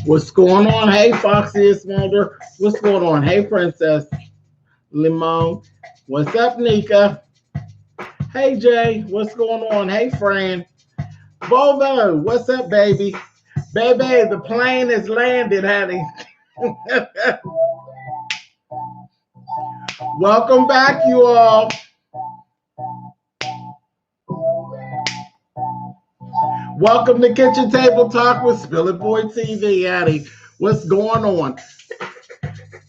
What's going on? Hey, Foxy Smolder. What's going on? Hey, Princess Limon. What's up, Nika? Hey, Jay. What's going on? Hey, Fran. Volvo. What's up, baby? Baby, the plane is landed, honey. Welcome back, you all. Welcome to Kitchen Table Talk with Spillitboy TV, honey. What's going on?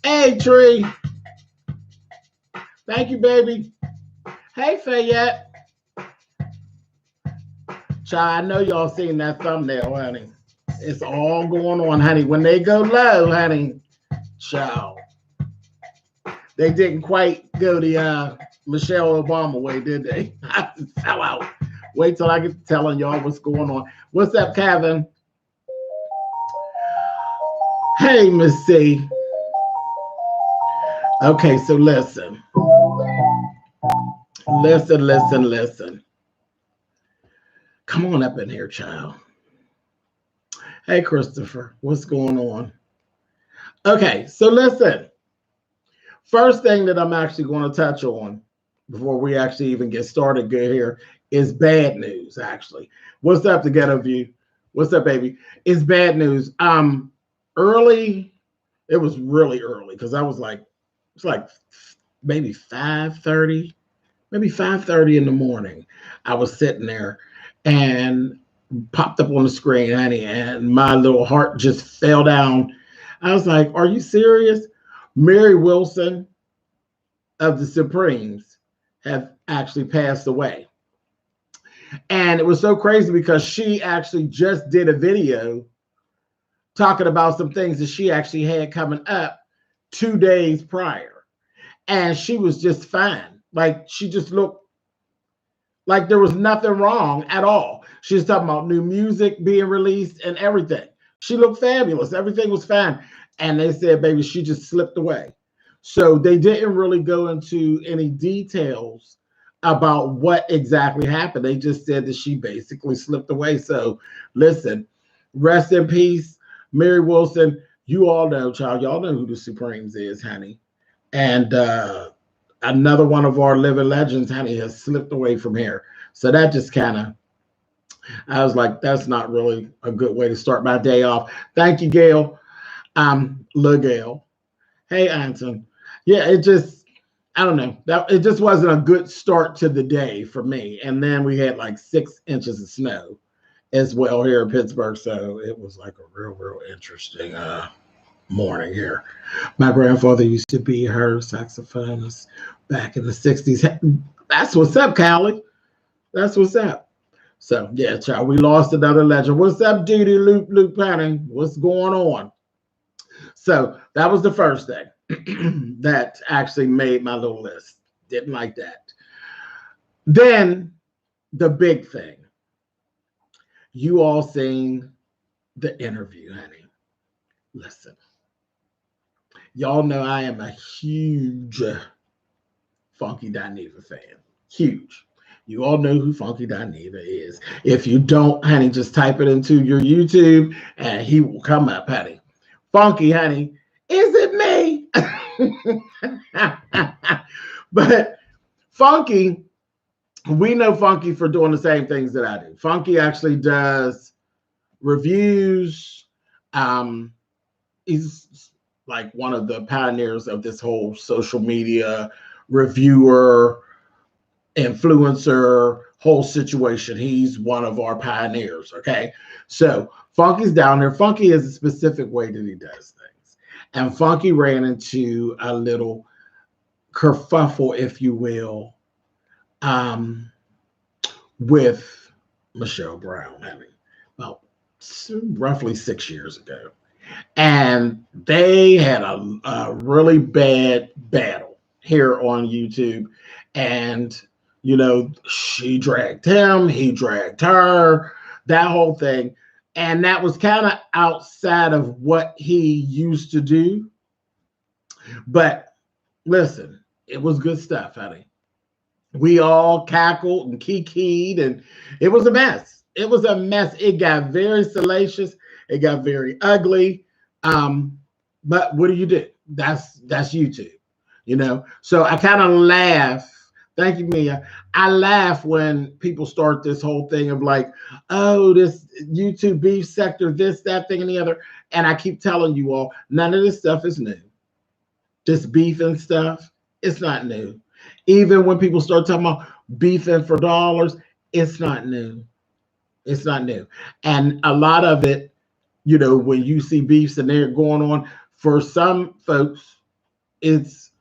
Hey, Tree. Thank you, baby. Hey, Fayette. Child, I know y'all seen that thumbnail, honey. It's all going on, honey. When they go low, honey, child. They didn't quite go the Michelle Obama way, did they? I fell out. Wait till I get to telling y'all what's going on. What's up, Kevin? Hey, Miss C. Okay, so listen. Listen. Come on up in here, child. Hey, Christopher. What's going on? Okay, so listen. First thing that I'm actually going to touch on before we actually even get started good here is bad news, actually. What's up, the Ghetto View? What's up, baby? It's bad news. Early, it was really early because I was like, it's like maybe 5:30, maybe 5:30 in the morning. I was sitting there and popped up on the screen, honey, and my little heart just fell down. I was like, are you serious? Mary Wilson of the Supremes have actually passed away. And it was so crazy because she actually just did a video talking about some things that she actually had coming up 2 days prior. And she was just fine. Like, she just looked like there was nothing wrong at all. She was talking about new music being released and everything. She looked fabulous. Everything was fine. And they said, baby, she just slipped away. So they didn't really go into any details about what exactly happened. They just said that she basically slipped away. So listen, rest in peace, Mary Wilson. You all know, child, y'all know who the Supremes is, honey. And another one of our living legends, honey, has slipped away from here. So that just kind of, I was like, that's not really a good way to start my day off. Thank you, Gail. Gail. Hey, Anton. Yeah, it just, I don't know. It just wasn't a good start to the day for me. And then we had like 6 inches of snow as well here in Pittsburgh. So it was like a real interesting morning here. My grandfather used to be her saxophonist back in the 60s. That's what's up, Callie. That's what's up. So, yeah, child, we lost another legend. What's up, Dee Loop Penny? What's going on? So that was the first thing that actually made my little list. Didn't like that. Then the big thing. You all seen the interview, honey. Listen. Y'all know I am a huge Funky Dineva fan. Huge. You all know who Funky Dineva is. If you don't, honey, just type it into your YouTube and he will come up, honey. Funky, honey, is it me? But Funky, we know Funky for doing the same things that I do. Funky actually does reviews. He's like one of the pioneers of this whole social media reviewer, influencer, whole situation. He's one of our pioneers, okay? So Funky's down there. Funky is a specific way that he does things. And Funky ran into a little kerfuffle, if you will, with Michelle Brown, having about roughly 6 years ago. And they had a really bad battle here on YouTube. And, you know, she dragged him, he dragged her, that whole thing. And that was kind of outside of what he used to do. But listen, it was good stuff, honey. We all cackled and kikied, and it was a mess. It was a mess. It got very salacious. It got very ugly. But what do? That's YouTube, you know. So I kind of laugh. Thank you, Mia. I laugh when people start this whole thing of like, oh, this YouTube beef sector, this, that, thing, and the other. And I keep telling you all, none of this stuff is new. This beef and stuff, it's not new. Even when people start talking about beefing for dollars, it's not new. It's not new. And a lot of it, you know, when you see beefs and they're going on, for some folks, it's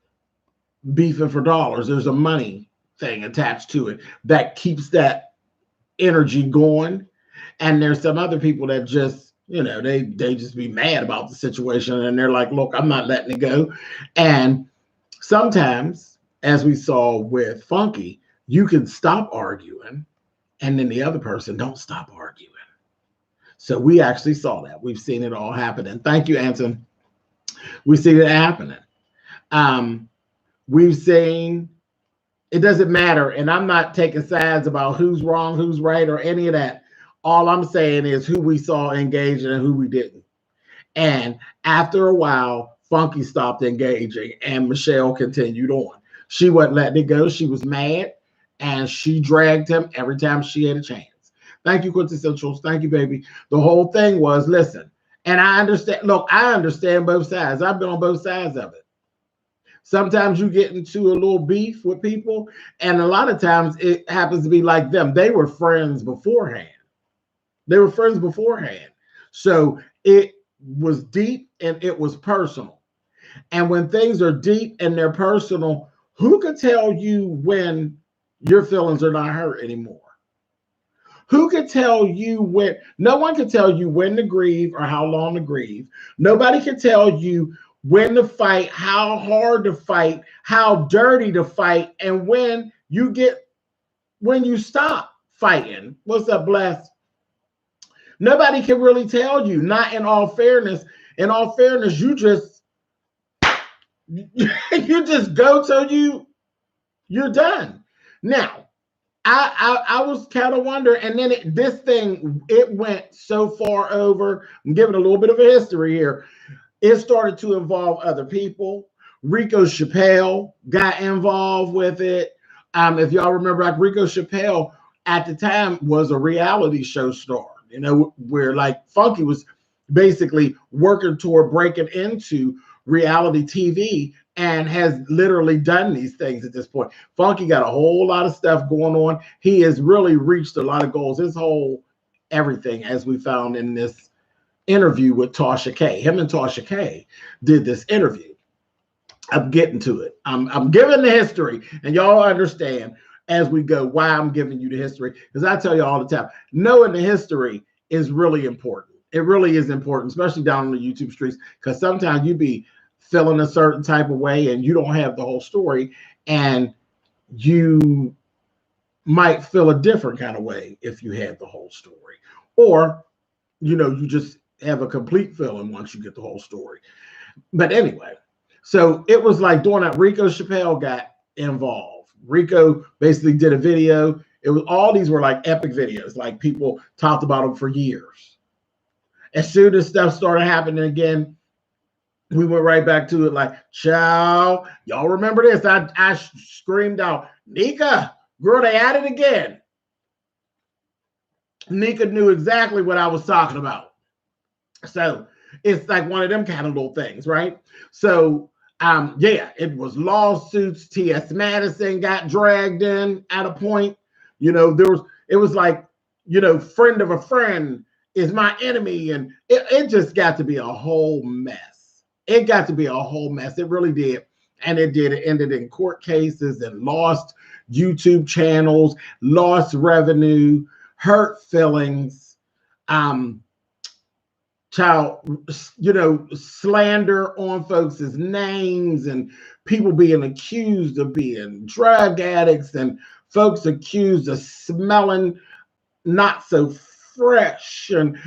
beefing for dollars. There's a money thing attached to it that keeps that energy going. And there's some other people that just, you know, they just be mad about the situation and they're like, look, I'm not letting it go. And sometimes, as we saw with Funky, you can stop arguing and then the other person don't stop arguing. So we actually saw that. We've seen it all happen. And thank you, Anson. We've seen it happening. We've seen, it doesn't matter. And I'm not taking sides about who's wrong, who's right, or any of that. All I'm saying is who we saw engaging and who we didn't. And after a while, Funky stopped engaging and Michelle continued on. She wasn't letting it go. She was mad and she dragged him every time she had a chance. Thank you, Quintessentials. Thank you, baby. The whole thing was, listen, and I understand. Look, I understand both sides. I've been on both sides of it. Sometimes you get into a little beef with people, and a lot of times it happens to be like them. They were friends beforehand. So it was deep and it was personal. And when things are deep and they're personal, who could tell you when your feelings are not hurt anymore? Who could tell you when? No one can tell you when to grieve or how long to grieve. Nobody can tell you when to fight, how hard to fight, how dirty to fight, and when you stop fighting. What's up, Bless? Nobody can really tell you. Not in all fairness. In all fairness, you just go till you're done. Now, I was kind of wondering, and then it went so far over. I'm giving a little bit of a history here. It started to involve other people. Rico Chappelle got involved with it. If y'all remember, like Rico Chappelle at the time was a reality show star, you know, where like Funky was basically working toward breaking into reality TV and has literally done these things at this point. Funky got a whole lot of stuff going on. He has really reached a lot of goals. His whole everything, as we found in this interview with Tasha K. Him and Tasha K did this interview. I'm getting to it. I'm giving the history, and y'all understand as we go why I'm giving you the history, because I tell you all the time, knowing the history is really important. It really is important, especially down on the YouTube streets, because sometimes you be feeling a certain type of way and you don't have the whole story, and you might feel a different kind of way if you had the whole story, or you know, you just have a complete feeling once you get the whole story. But anyway, so it was like doing that. Rico Chappelle got involved. Rico basically did a video. It was all these were like epic videos, like people talked about them for years. As soon as stuff started happening again, we went right back to it like, ciao. Y'all remember this? I screamed out, Nika, girl, they at it again. Nika knew exactly what I was talking about. So it's like one of them kind of little things, right? So yeah, it was lawsuits. T.S. Madison got dragged in at a point. You know, it was like, you know, friend of a friend is my enemy. And it just got to be a whole mess. It got to be a whole mess. It really did. And it did. It ended in court cases and lost YouTube channels, lost revenue, hurt feelings, you know, slander on folks' names and people being accused of being drug addicts and folks accused of smelling not so fresh. And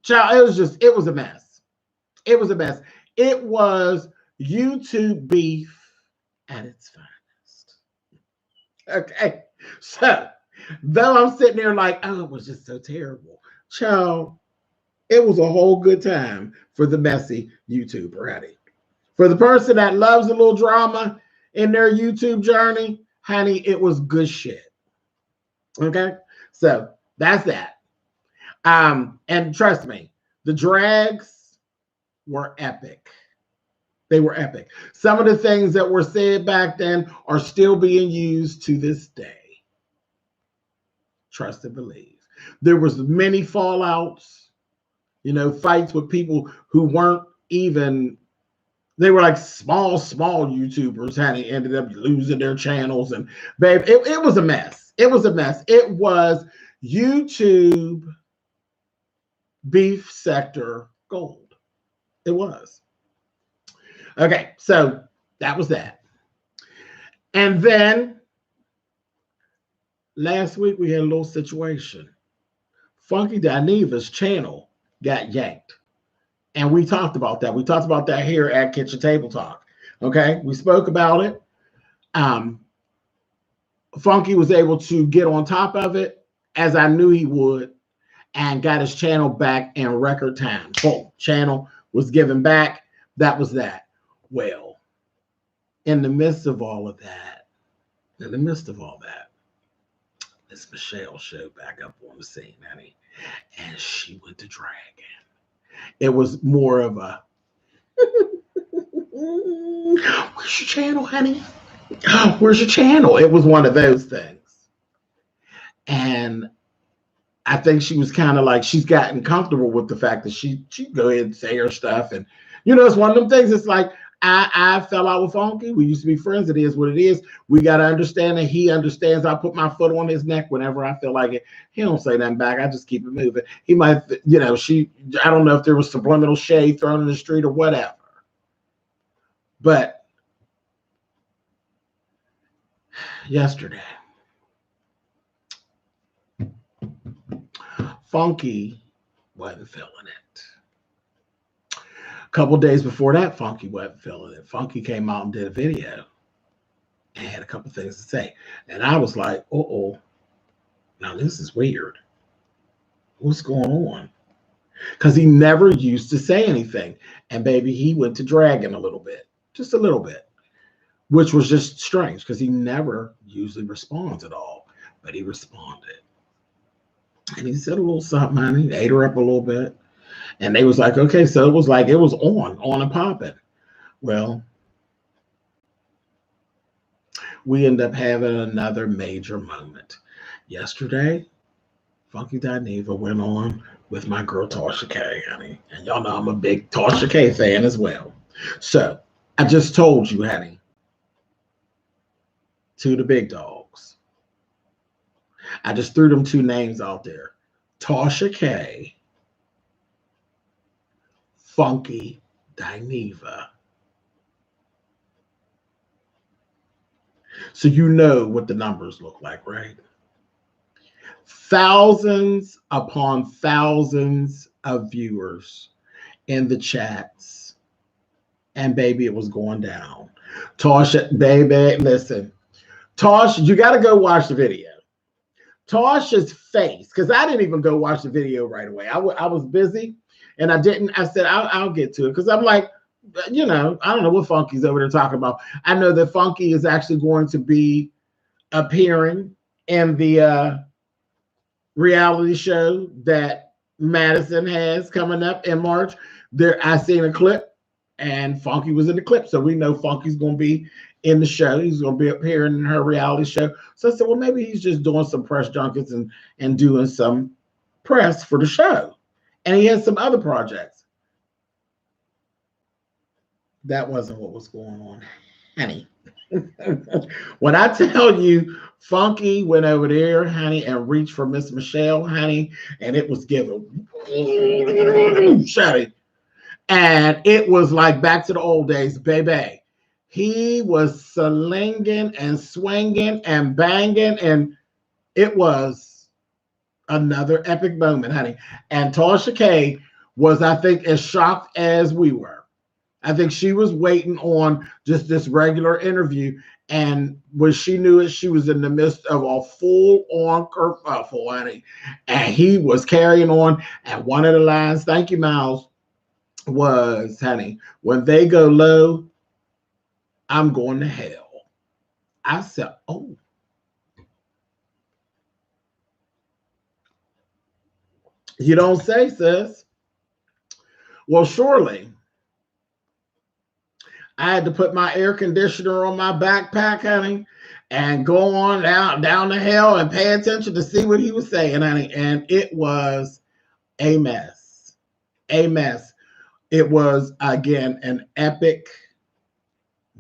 child, it was a mess. It was a mess. It was YouTube beef at its finest. Okay. So, though I'm sitting there like, oh, it was just so terrible. Child, It was a whole good time for the messy YouTuber, honey. For the person that loves a little drama in their YouTube journey, honey, it was good shit. Okay, so that's that. And trust me, the drags were epic. They were epic. Some of the things that were said back then are still being used to this day. Trust and believe. There was many fallouts, fights with people who weren't even, they were like small YouTubers, honey, ended up losing their channels. And babe, it was a mess. It was a mess. It was YouTube beef sector gold. It was. Okay, so that was that. And then last week we had a little situation. Funky Dineva's channel got yanked. And we talked about that. We talked about that here at Kitchen Table Talk. Okay, we spoke about it. Funky was able to get on top of it, as I knew he would, and got his channel back in record time. Boom, channel was given back. That was that. Well, in the midst of all that, Miss Michelle showed back up on the scene, honey, and she went to dragging. It was more of a, where's your channel, honey? Where's your channel? It was one of those things. And I think she was kind of like, she's gotten comfortable with the fact that she go ahead and say her stuff. And, it's one of them things. It's like, I fell out with Funky. We used to be friends. It is what it is. We got to understand that he understands. I put my foot on his neck whenever I feel like it. He don't say nothing back. I just keep it moving. He might, I don't know if there was subliminal shade thrown in the street or whatever. But yesterday, Funky wasn't feeling it. A couple days before that, Funky wasn't feeling it. Funky came out and did a video and had a couple things to say. And I was like, uh-oh, now this is weird. What's going on? Because he never used to say anything. And baby, he went to dragging a little bit, just a little bit, which was just strange because he never usually responds at all. But he responded. And he said a little something, honey, ate her up a little bit. And they was like, okay, so it was on and popping. Well, we end up having another major moment. Yesterday, Funky Dineva went on with my girl Tasha K, honey. And y'all know I'm a big Tasha K fan as well. So I just told you, honey, to the big dogs. I just threw them two names out there. Tasha K, Funky Dineva. So you know what the numbers look like, right? Thousands upon thousands of viewers in the chats. And baby, it was going down. Tasha, baby, listen. Tasha, you got to go watch the video. Tasha's face, because I didn't even go watch the video right away. I was busy and I didn't. I said, I'll get to it because I'm like, I don't know what Funky's over there talking about. I know that Funky is actually going to be appearing in the reality show that Madison has coming up in March. I seen a clip and Funky was in the clip. So we know Funky's going to be in the show. He's going to be appearing in her reality show. So I said, well, maybe he's just doing some press junkets and doing some press for the show. And he has some other projects. That wasn't what was going on, honey. When I tell you Funky went over there, honey, and reached for Miss Michelle, honey, and it was given shutty. And it was like back to the old days, baby. He was slinging and swinging and banging, and it was another epic moment, honey. And Tasha K was, I think, as shocked as we were. I think she was waiting on just this regular interview. And when she knew it, she was in the midst of a full-on kerfuffle, honey. And he was carrying on. And one of the lines, thank you, Miles, was, honey, when they go low, I'm going to hell. I said, oh. You don't say, sis. Well, surely. I had to put my air conditioner on my backpack, honey, and go on down the hill and pay attention to see what he was saying, honey. And it was a mess. A mess. It was, again, an epic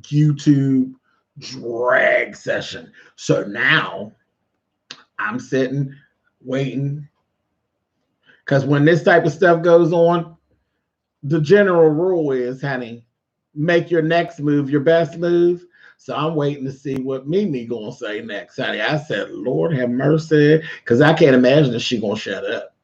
YouTube drag session. So now I'm sitting, waiting. Because when this type of stuff goes on, the general rule is, honey, make your next move your best move. So I'm waiting to see what Mimi gonna say next, honey. I said, Lord have mercy, because I can't imagine that she gonna shut up.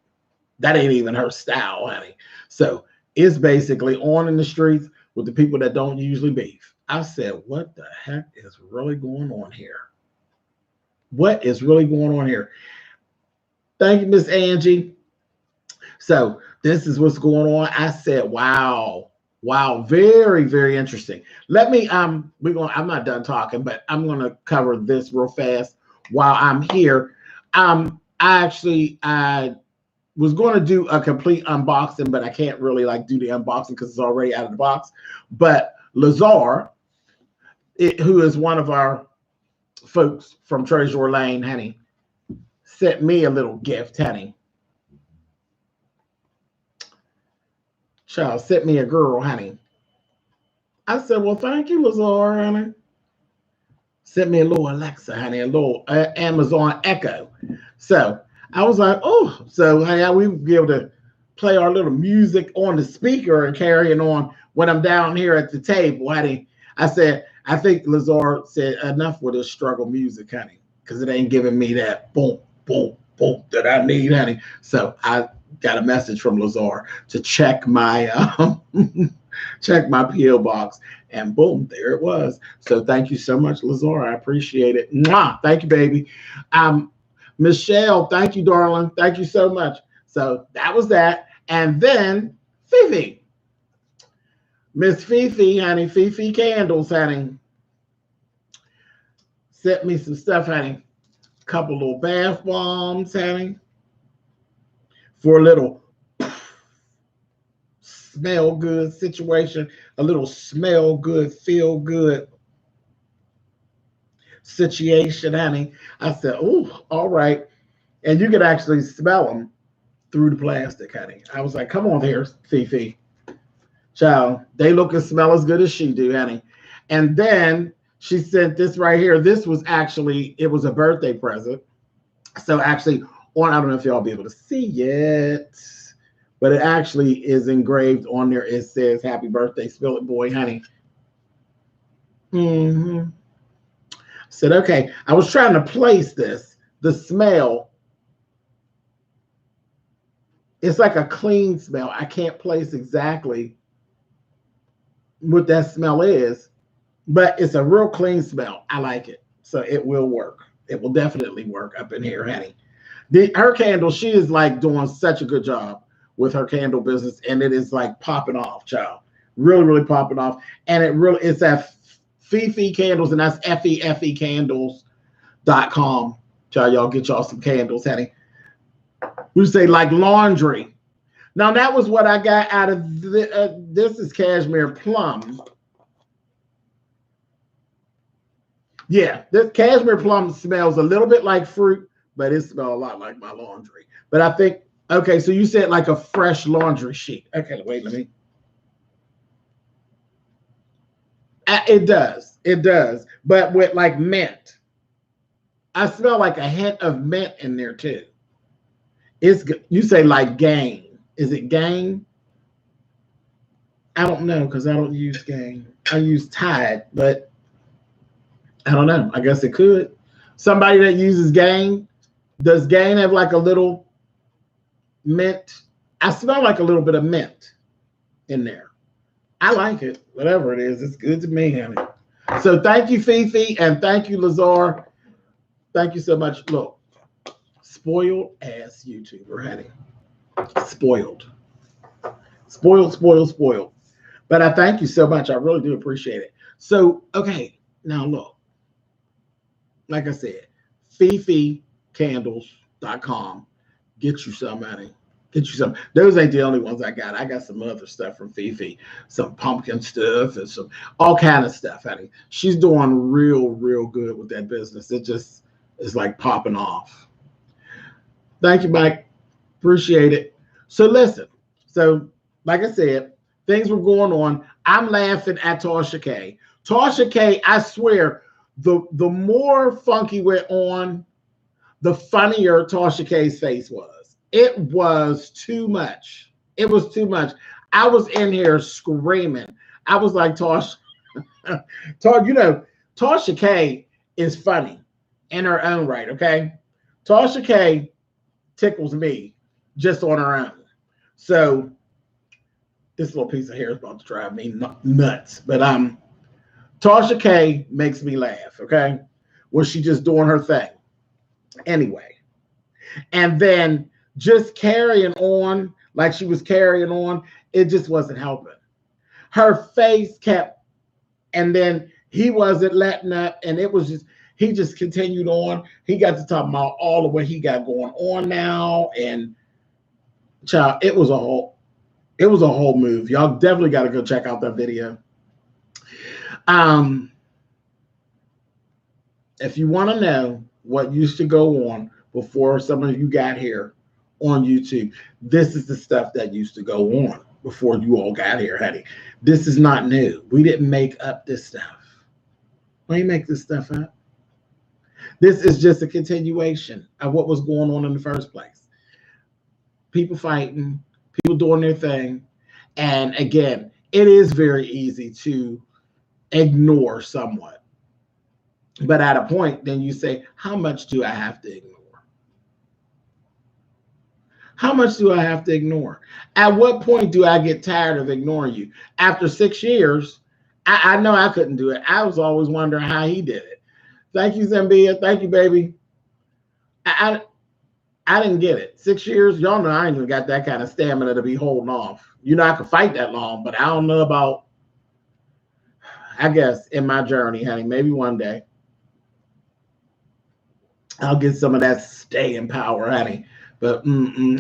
That ain't even her style, honey. So it's basically on in the streets with the people that don't usually beef. I said, what the heck is really going on here? What is really going on here? Thank you, Miss Angie. So this is what's going on. I said, wow. Wow, very, very interesting. Let me I'm not done talking, but I'm gonna cover this real fast while I'm here. I was going to do a complete unboxing, but I can't really like do the unboxing because it's already out of the box. But Lazar, who is one of our folks from Treasure Lane, honey, sent me a little gift, honey. Child sent me a girl, honey. I said, well, thank you, Lazar, honey. Sent me a little Alexa, honey, a little Amazon Echo. So I was like, oh, so honey, we would be able to play our little music on the speaker and carrying on when I'm down here at the table, honey. I said, I think Lazar said enough with this struggle music, honey, because it ain't giving me that boom, boom, boom that I need, honey. So I got a message from Lazar to check my check my PO box, and boom, there it was. So thank you so much, Lazar. I appreciate it. Mwah! Thank you, baby. Michelle, thank you, darling. Thank you so much. So that was that. And then Fifi. Miss Fifi, honey, Fifi Candles, honey, sent me some stuff, honey. A couple little bath bombs, honey, for a little smell good situation, a little smell good, feel good situation, honey. I said, oh, all right. And you could actually smell them through the plastic, honey. I was like, come on here, Fifi. Child, they look and smell as good as she do, honey. And then she sent this right here. This was actually, it was a birthday present. So actually, I don't know if y'all be able to see it, but it actually is engraved on there. It says, happy birthday, Spillitboy, honey. Mm-hmm. Said, okay. I was trying to place this, the smell. It's like a clean smell. I can't place exactly what that smell is, but it's a real clean smell. I like it. So it will work. It will definitely work up in here, honey. Her candle, she is like doing such a good job with her candle business, and it is like popping off, child. Really, really popping off. And it's at Fifi Candles, and that's FEFE candles.com. Child, y'all get y'all some candles, honey. We say like laundry. Now that was what I got out of this is cashmere plum. Yeah, this cashmere plum smells a little bit like fruit, but it smells a lot like my laundry. But I think, okay, so you said like a fresh laundry sheet. Okay, wait, let me. It does, but with like mint. I smell like a hint of mint in there too. It's good. You say like Gain. Is it Gain? I don't know because I don't use Gain. I use Tide, but I don't know. I guess it could. Somebody that uses Gain, does Gain have like a little mint? I smell like a little bit of mint in there. I like it. Whatever it is, it's good to me, honey. So thank you, Fifi, and thank you, Lazar. Thank you so much. Look, spoiled ass YouTuber, honey. Spoiled. Spoiled, spoiled, spoiled. But I thank you so much. I really do appreciate it. So, okay, now look, like I said, FifiCandles.com. Get you some, honey. Get you some. Those ain't the only ones I got. I got some other stuff from Fifi, some pumpkin stuff and some all kind of stuff, honey. She's doing real, real good with that business. It just is like popping off. Thank you, Mike. Appreciate it. So listen. So, like I said, things were going on. I'm laughing at Tasha K. Tasha K, I swear, the more Funky went on, the funnier Tasha K's face was. It was too much. It was too much. I was in here screaming. I was like, Tasha, Tasha K is funny in her own right, okay? Tasha K tickles me just on her own. So this little piece of hair is about to drive me nuts. But Tasha K makes me laugh, okay? Was she just doing her thing? Anyway. And then just carrying on like she was carrying on, it just wasn't helping. Her face kept, and then he wasn't letting up, and it was just, he just continued on. He got to talk about all of what he got going on now, and child, it was a whole move. Y'all definitely got to go check out that video. If you want to know what used to go on before some of you got here on YouTube, this is the stuff that used to go on before you all got here, honey. This is not new. We didn't make up this stuff. We didn't make this stuff up. This is just a continuation of what was going on in the first place. People fighting, people doing their thing. And again, it is very easy to ignore somewhat. But at a point, then you say, how much do I have to ignore? How much do I have to ignore? At what point do I get tired of ignoring you? After 6 years, I know I couldn't do it. I was always wondering how he did it. Thank you, Zambia. Thank you, baby. I didn't get it. 6 years, y'all know I ain't even got that kind of stamina to be holding off. You know, I could fight that long, but I don't know about, I guess, in my journey, honey, maybe one day I'll get some of that staying power, honey. But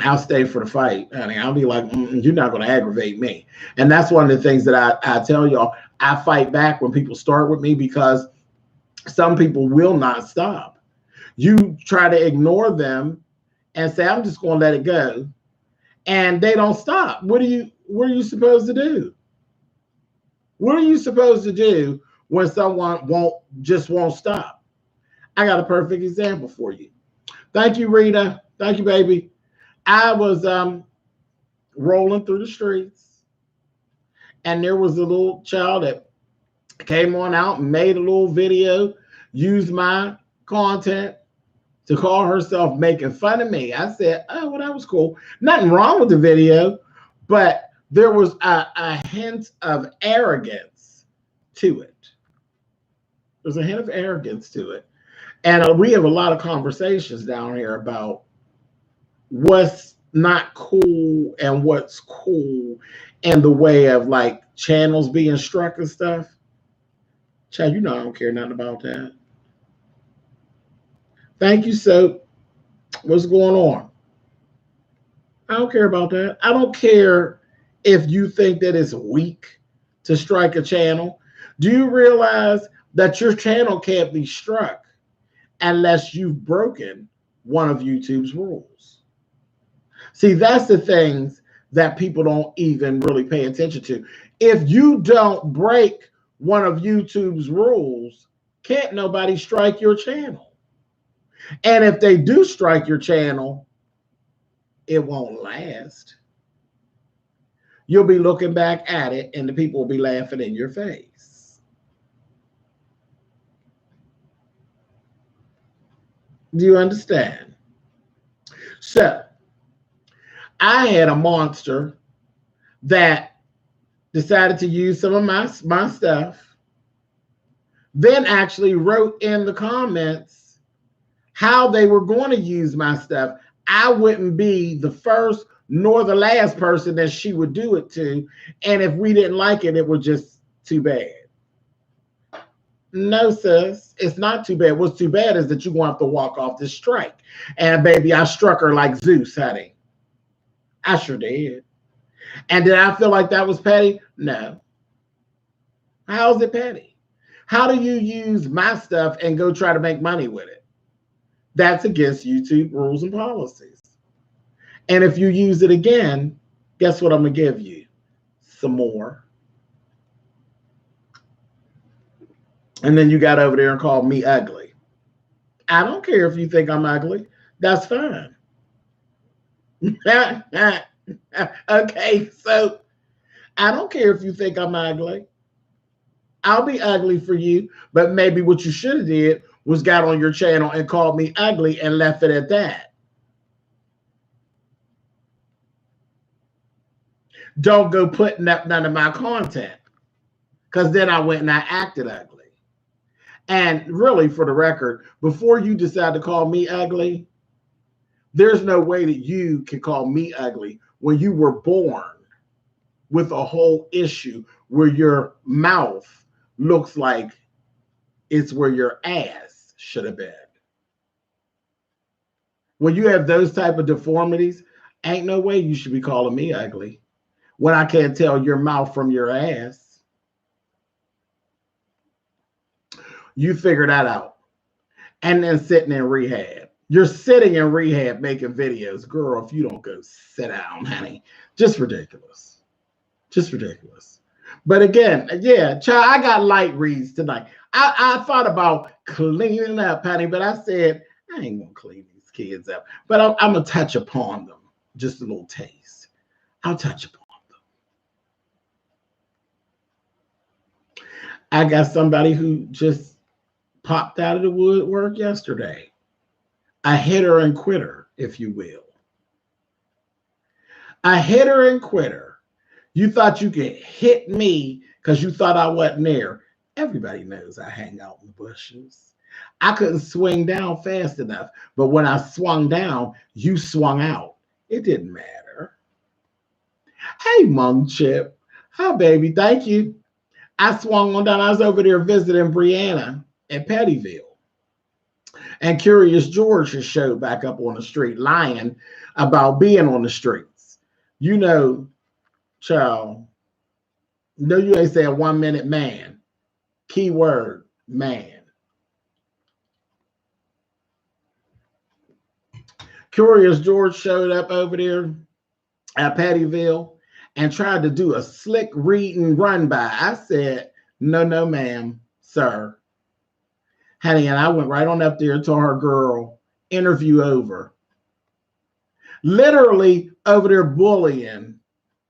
I'll stay for the fight, honey. I'll be like, you're not going to aggravate me. And that's one of the things that I tell y'all. I fight back when people start with me because some people will not stop. You try to ignore them and say, I'm just going to let it go. And they don't stop. What are you supposed to do? What are you supposed to do when someone won't stop? I got a perfect example for you. Thank you, Rita. Thank you, baby. I was rolling through the streets, and there was a little child that came on out and made a little video, used my content to call herself making fun of me. I said, oh, well, that was cool. Nothing wrong with the video, but there was a hint of arrogance to it. There's a hint of arrogance to it. And we have a lot of conversations down here about what's not cool and what's cool and the way of like channels being struck and stuff. Child, you know I don't care nothing about that. Thank you, Soap. What's going on? I don't care about that. I don't care if you think that it's weak to strike a channel. Do you realize that your channel can't be struck unless you've broken one of YouTube's rules? See, that's the things that people don't even really pay attention to. If you don't break one of YouTube's rules, can't nobody strike your channel. And if they do strike your channel, it won't last. You'll be looking back at it and the people will be laughing in your face. Do you understand? So, I had a monster that decided to use some of my stuff, then actually wrote in the comments how they were going to use my stuff. I wouldn't be the first nor the last person that she would do it to. And if we didn't like it, it was just too bad. No, sis, it's not too bad. What's too bad is that you're going to have to walk off this strike. And baby, I struck her like Zeus, honey. I sure did. And did I feel like that was petty? No. How's it petty? How do you use my stuff and go try to make money with it? That's against YouTube rules and policies. And if you use it again, guess what I'm going to give you? Some more. And then you got over there and called me ugly. I don't care if you think I'm ugly. That's fine. Okay, so I don't care if you think I'm ugly. I'll be ugly for you, but maybe what you should have did was got on your channel and called me ugly and left it at that. Don't go putting up none of my content, because then I went and I acted ugly. And really, for the record, before you decide to call me ugly, there's no way that you can call me ugly when you were born with a whole issue where your mouth looks like it's where your ass should have been. When you have those type of deformities, ain't no way you should be calling me ugly when I can't tell your mouth from your ass. You figure that out. And then sitting in rehab. You're sitting in rehab making videos. Girl, if you don't go sit down, honey. Just ridiculous. Just ridiculous. But again, yeah, child, I got light reads tonight. I thought about cleaning up, honey, but I said, I ain't going to clean these kids up. But I'm going to touch upon them. Just a little taste. I'll touch upon them. I got somebody who just popped out of the woodwork yesterday. A hitter and quitter, if you will. A hitter and quitter. You thought you could hit me because you thought I wasn't there. Everybody knows I hang out in the bushes. I couldn't swing down fast enough, but when I swung down, you swung out. It didn't matter. Hey, Mom Chip. Hi, baby. Thank you. I swung on down. I was over there visiting Brianna in Pettyville. And Curious George has showed back up on the street lying about being on the streets. You know, child, no, you ain't saying 1 minute man. Keyword, man. Curious George showed up over there at Pettyville and tried to do a slick read and run by. I said, no, ma'am, sir. Honey, and I went right on up there to her girl, interview over. Literally over there bullying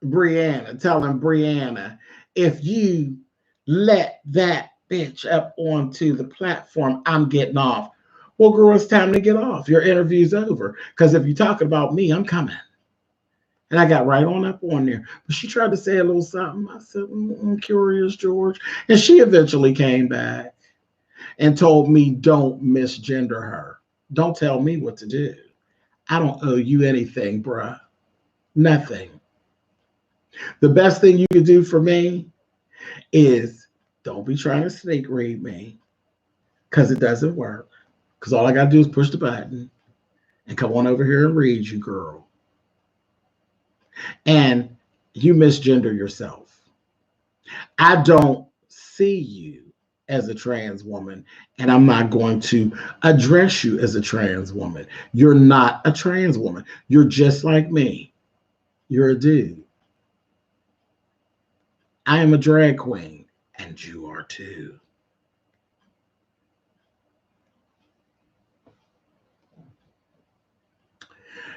Brianna, telling Brianna, if you let that bitch up onto the platform, I'm getting off. Well, girl, it's time to get off. Your interview's over. Because if you're talking about me, I'm coming. And I got right on up on there. But she tried to say a little something. I said, Curious George. And she eventually came back and told me, don't misgender her. Don't tell me what to do. I don't owe you anything, bruh. Nothing. The best thing you can do for me is don't be trying to sneak read me, because it doesn't work. Because all I got to do is push the button and come on over here and read you, girl. And you misgender yourself. I don't see you as a trans woman, and I'm not going to address you as a trans woman. You're not a trans woman. You're just like me. You're a dude. I am a drag queen, and you are too.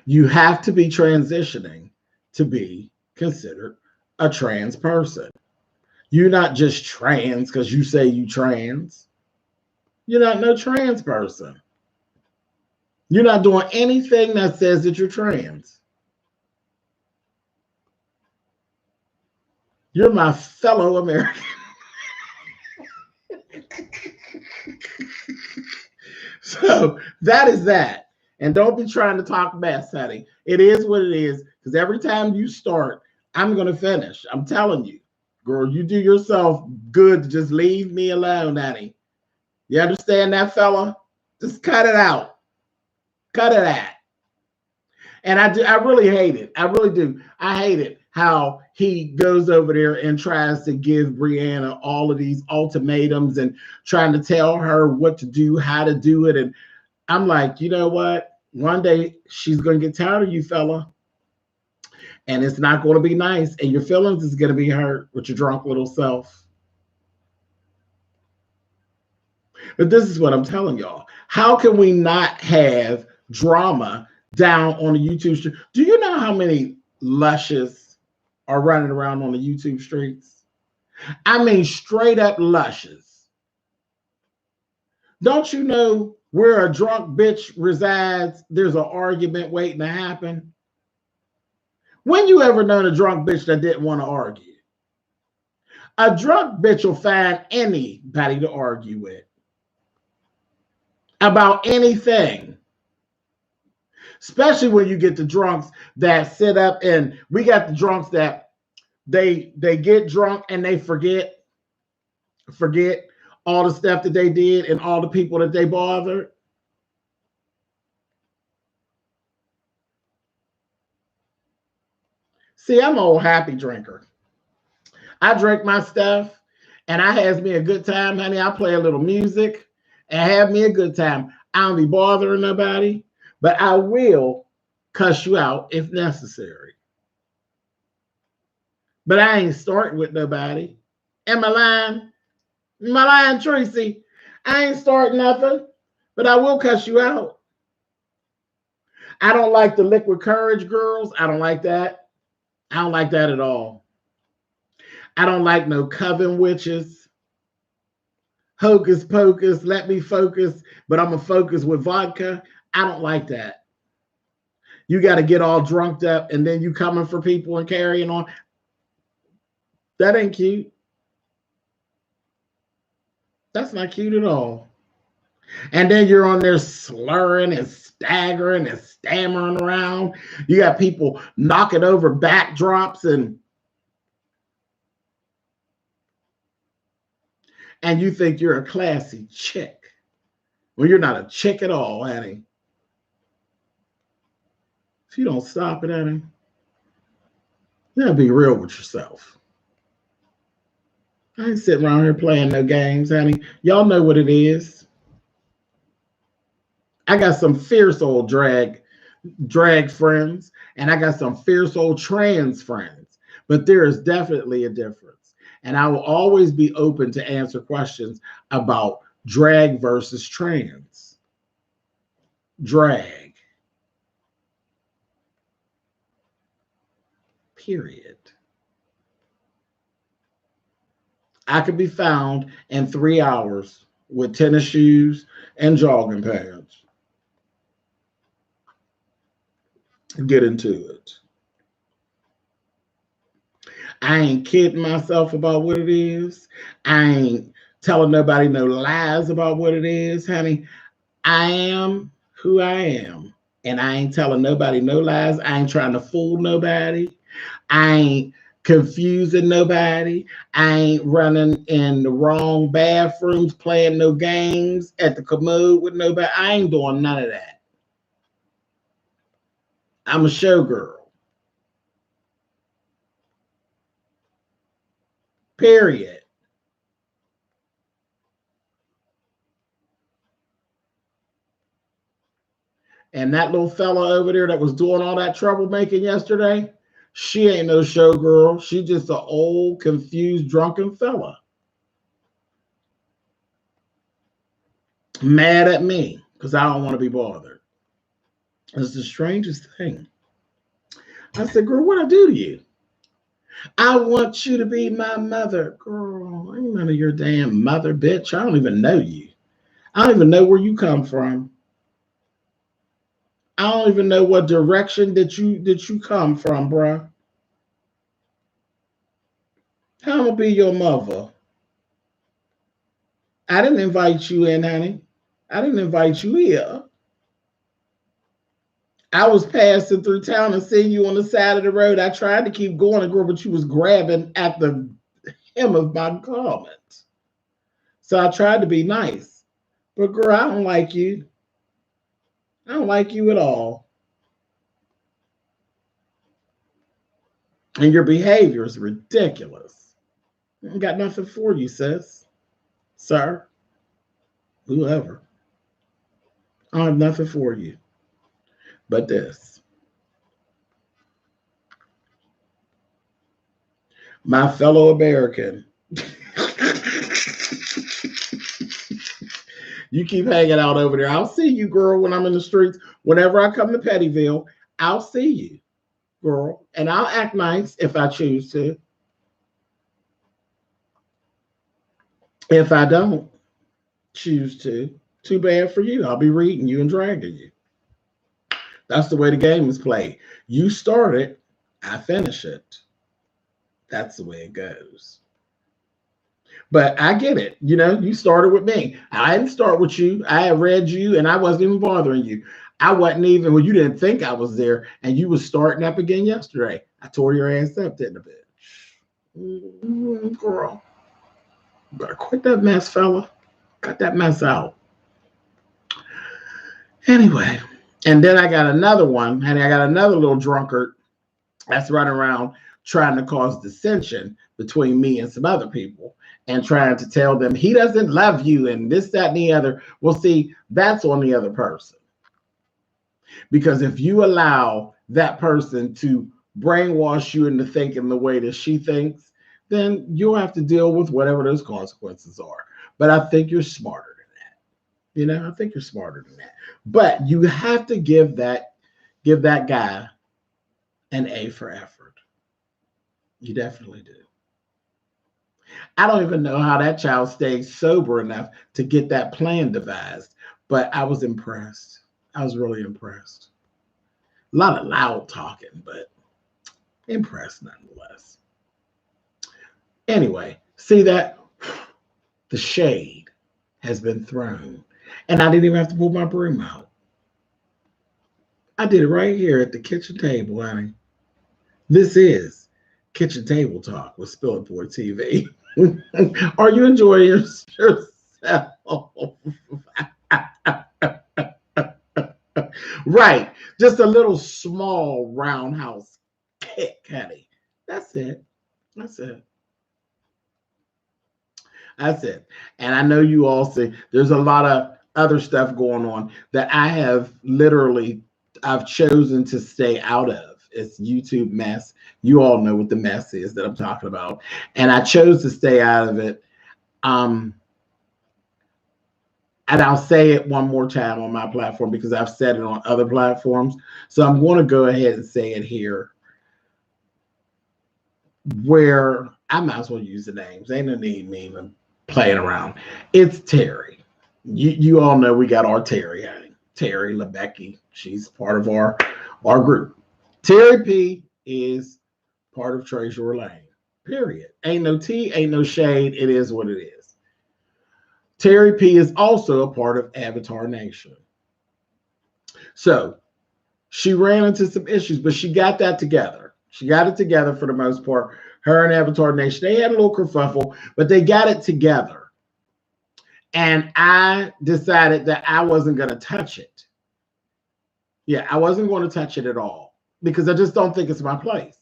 You have to be transitioning to be considered a trans person. You're not just trans because you say you trans. You're not no trans person. You're not doing anything that says that you're trans. You're my fellow American. So that is that. And don't be trying to talk mess, honey. It is what it is. Because every time you start, I'm going to finish. I'm telling you, girl, you do yourself good to just leave me alone, honey. You understand that, fella? Just cut it out. Cut it out. And I really hate it. I really do. I hate it how he goes over there and tries to give Brianna all of these ultimatums and trying to tell her what to do, how to do it. And I'm like, you know what? One day she's going to get tired of you, fella. And it's not going to be nice. And your feelings is going to be hurt with your drunk little self. But this is what I'm telling y'all. How can we not have drama down on the YouTube street? Do you know how many lushes are running around on the YouTube streets? I mean, straight up lushes. Don't you know where a drunk bitch resides, there's an argument waiting to happen? When you ever known a drunk bitch that didn't want to argue? A drunk bitch will find anybody to argue with about anything. Especially when you get the drunks that sit up, and we got the drunks that they get drunk and they forget all the stuff that they did and all the people that they bothered. See, I'm an old happy drinker. I drink my stuff and I has me a good time, honey. I play a little music and have me a good time. I don't be bothering nobody, but I will cuss you out if necessary. But I ain't starting with nobody. Am I lying? Am I lying, Tracy? I ain't starting nothing, but I will cuss you out. I don't like the liquid courage girls. I don't like that. I don't like that at all. I don't like no coven witches. Hocus pocus, let me focus, but I'm going to focus with vodka. I don't like that. You got to get all drunked up and then you coming for people and carrying on. That ain't cute. That's not cute at all. And then you're on there slurring and staggering and stammering around. You got people knocking over backdrops and you think you're a classy chick. Well, you're not a chick at all, honey. If you don't stop it, honey, you gotta be real with yourself. I ain't sitting around here playing no games, honey. Y'all know what it is. I got some fierce old drag friends, and I got some fierce old trans friends. But there is definitely a difference. And I will always be open to answer questions about drag versus trans. Drag. Period. I could be found in 3 hours with tennis shoes and jogging pants. Get into it. I ain't kidding myself about what it is. I ain't telling nobody no lies about what it is, honey. I am who I am. And I ain't telling nobody no lies. I ain't trying to fool nobody. I ain't confusing nobody. I ain't running in the wrong bathrooms, playing no games at the commode with nobody. I ain't doing none of that. I'm a showgirl. Period. And that little fella over there that was doing all that troublemaking yesterday, she ain't no showgirl. She just an old, confused, drunken fella. Mad at me because I don't want to be bothered. It's the strangest thing. I said, girl, what I do to you? I want you to be my mother. Girl, I ain't none of your damn mother, bitch. I don't even know you. I don't even know where you come from. I don't even know what direction that you come from, bruh. How am I gonna be your mother? I didn't invite you in, honey. I didn't invite you here. I was passing through town and seeing you on the side of the road. I tried to keep going, girl, but you was grabbing at the hem of my garment. So I tried to be nice. But girl, I don't like you. I don't like you at all. And your behavior is ridiculous. I got nothing for you, sis. Sir. Whoever. I have nothing for you but this. My fellow American. You keep hanging out over there. I'll see you, girl, when I'm in the streets. Whenever I come to Pettyville, I'll see you, girl. And I'll act nice if I choose to. If I don't choose to, too bad for you. I'll be reading you and dragging you. That's the way the game is played. You start it, I finish it. That's the way it goes. But I get it. You know, you started with me. I didn't start with you. I had read you and I wasn't even bothering you. I wasn't even, well, you didn't think I was there and you was starting up again yesterday. I tore your ass up, didn't I, bitch? Girl. Better quit that mess, fella. Cut that mess out. Anyway, and then I got another one, and I got another little drunkard that's running around trying to cause dissension between me and some other people and trying to tell them he doesn't love you and this, that, and the other. Well, see, that's on the other person. Because if you allow that person to brainwash you into thinking the way that she thinks, then you'll have to deal with whatever those consequences are. But I think you're smarter than that. You know, I think you're smarter than that. But you have to give that guy an A for effort. You definitely do. I don't even know how that child stayed sober enough to get that plan devised, but I was impressed. I was really impressed. A lot of loud talking, but impressed nonetheless. Anyway, see that? The shade has been thrown. And I didn't even have to pull my broom out. I did it right here at the kitchen table, honey. This is Kitchen Table Talk with Spillitboy TV. Are you enjoying yourself? Right. Just a little small roundhouse kick, honey. That's it. That's it. That's it. And I know you all see there's a lot of other stuff going on that I've chosen to stay out of. It's YouTube mess. You all know what the mess is that I'm talking about. And I chose to stay out of it. And I'll say it one more time on my platform because I've said it on other platforms. So I'm going to go ahead and say it here where I might as well use the names. Ain't no need me even playing around. It's Terry. You all know we got our Terry, honey. Terry LeBecky. She's part of our group. Terry P is part of Treasure Lane. Period. Ain't no tea, ain't no shade. It is what it is. Terry P is also a part of Avatar Nation. So she ran into some issues, but she got that together. She got it together for the most part. Her and Avatar Nation, they had a little kerfuffle, but they got it together. And I decided that I wasn't going to touch it. Yeah, I wasn't going to touch it at all because I just don't think it's my place.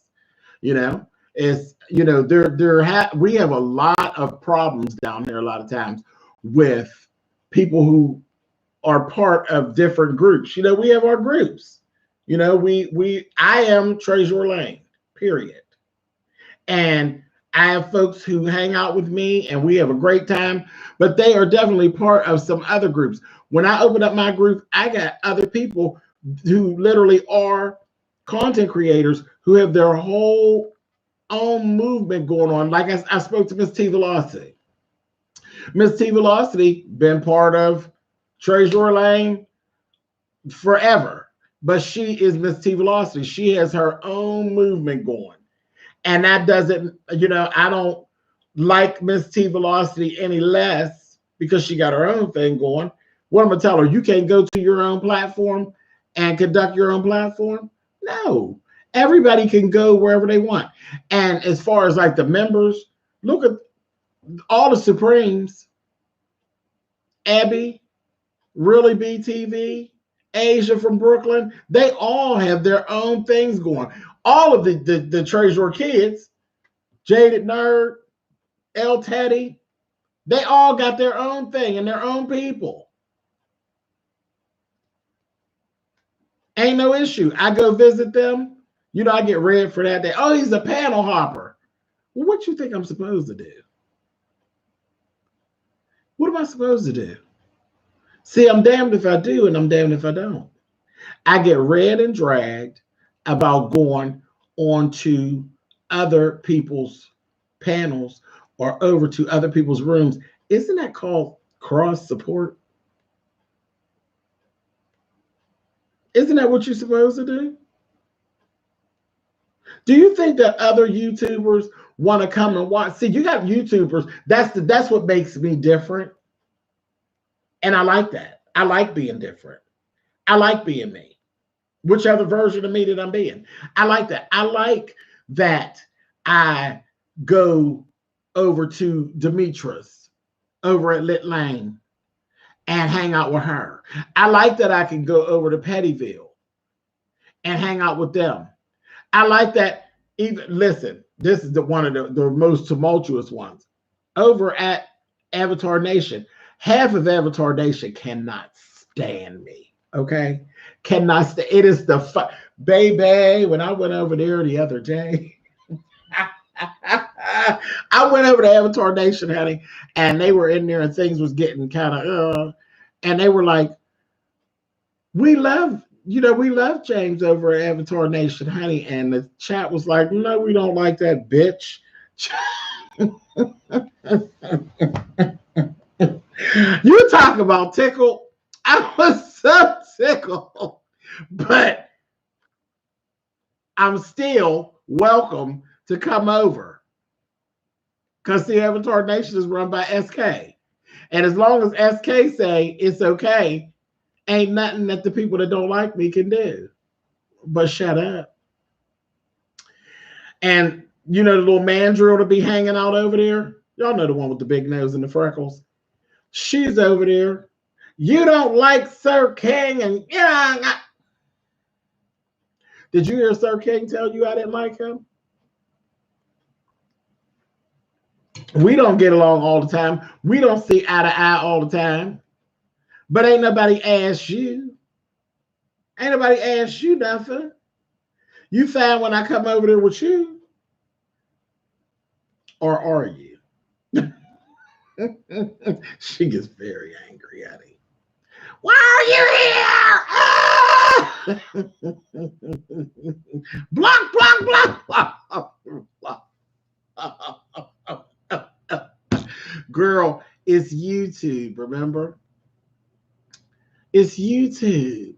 You know, it's, you know, we have a lot of problems down here a lot of times with people who are part of different groups. You know, we have our groups. You know, I am Treasure Lane, period. And I have folks who hang out with me and we have a great time, but they are definitely part of some other groups. When I open up my group, I got other people who literally are content creators who have their whole own movement going on. Like I spoke to Miss T Velocity. Miss T Velocity been part of Treasure Lane forever, but she is Miss T Velocity. She has her own movement going. And that doesn't, you know, I don't like Miss T Velocity any less because she got her own thing going. What am I gonna tell her? You can't go to your own platform and conduct your own platform? No. Everybody can go wherever they want. And as far as like the members, look at all the Supremes, Abby, Really BTV, Asia from Brooklyn, they all have their own things going. All of the Treasure kids, Jaded Nerd, El Teddy, they all got their own thing and their own people. Ain't no issue. I go visit them. You know, I get read for that day. Oh, he's a panel hopper. Well, what you think I'm supposed to do? What am I supposed to do? See, I'm damned if I do and I'm damned if I don't. I get read and dragged about going onto other people's panels or over to other people's rooms. Isn't that called cross support? Isn't that what you're supposed to do? Do you think that other YouTubers want to come and watch? See, you got YouTubers. That's what makes me different. And I like that. I like being different. I like being me. Whichever version of me that I'm being. I like that. I like that I go over to Demetra's over at Lit Lane and hang out with her. I like that I can go over to Pettyville and hang out with them. I like that. Even listen, this is one of the most tumultuous ones. Over at Avatar Nation, half of Avatar Nation cannot stand me. Okay, cannot stand. It is the baby. When I went over there the other day, I went over to Avatar Nation, honey, and they were in there, and things was getting kind of, and they were like, "We love." We love James over at Avatar Nation, honey. And the chat was like, no, we don't like that bitch. You talk about tickled. I was so tickled. But I'm still welcome to come over. Because the Avatar Nation is run by SK. And as long as SK say it's okay, ain't nothing that the people that don't like me can do but shut up. And the little mandrill to be hanging out over there. Y'all know the one with the big nose and the freckles. She's over there. You don't like Sir King, and did you hear Sir King tell you I didn't like him? We don't get along all the time. We don't see eye to eye all the time. But ain't nobody asked you. Ain't nobody asked you nothing. You fine when I come over there with you? Or are you? She gets very angry at me. Why are you here? Block, block, block, block. Girl, it's YouTube, remember? It's YouTube.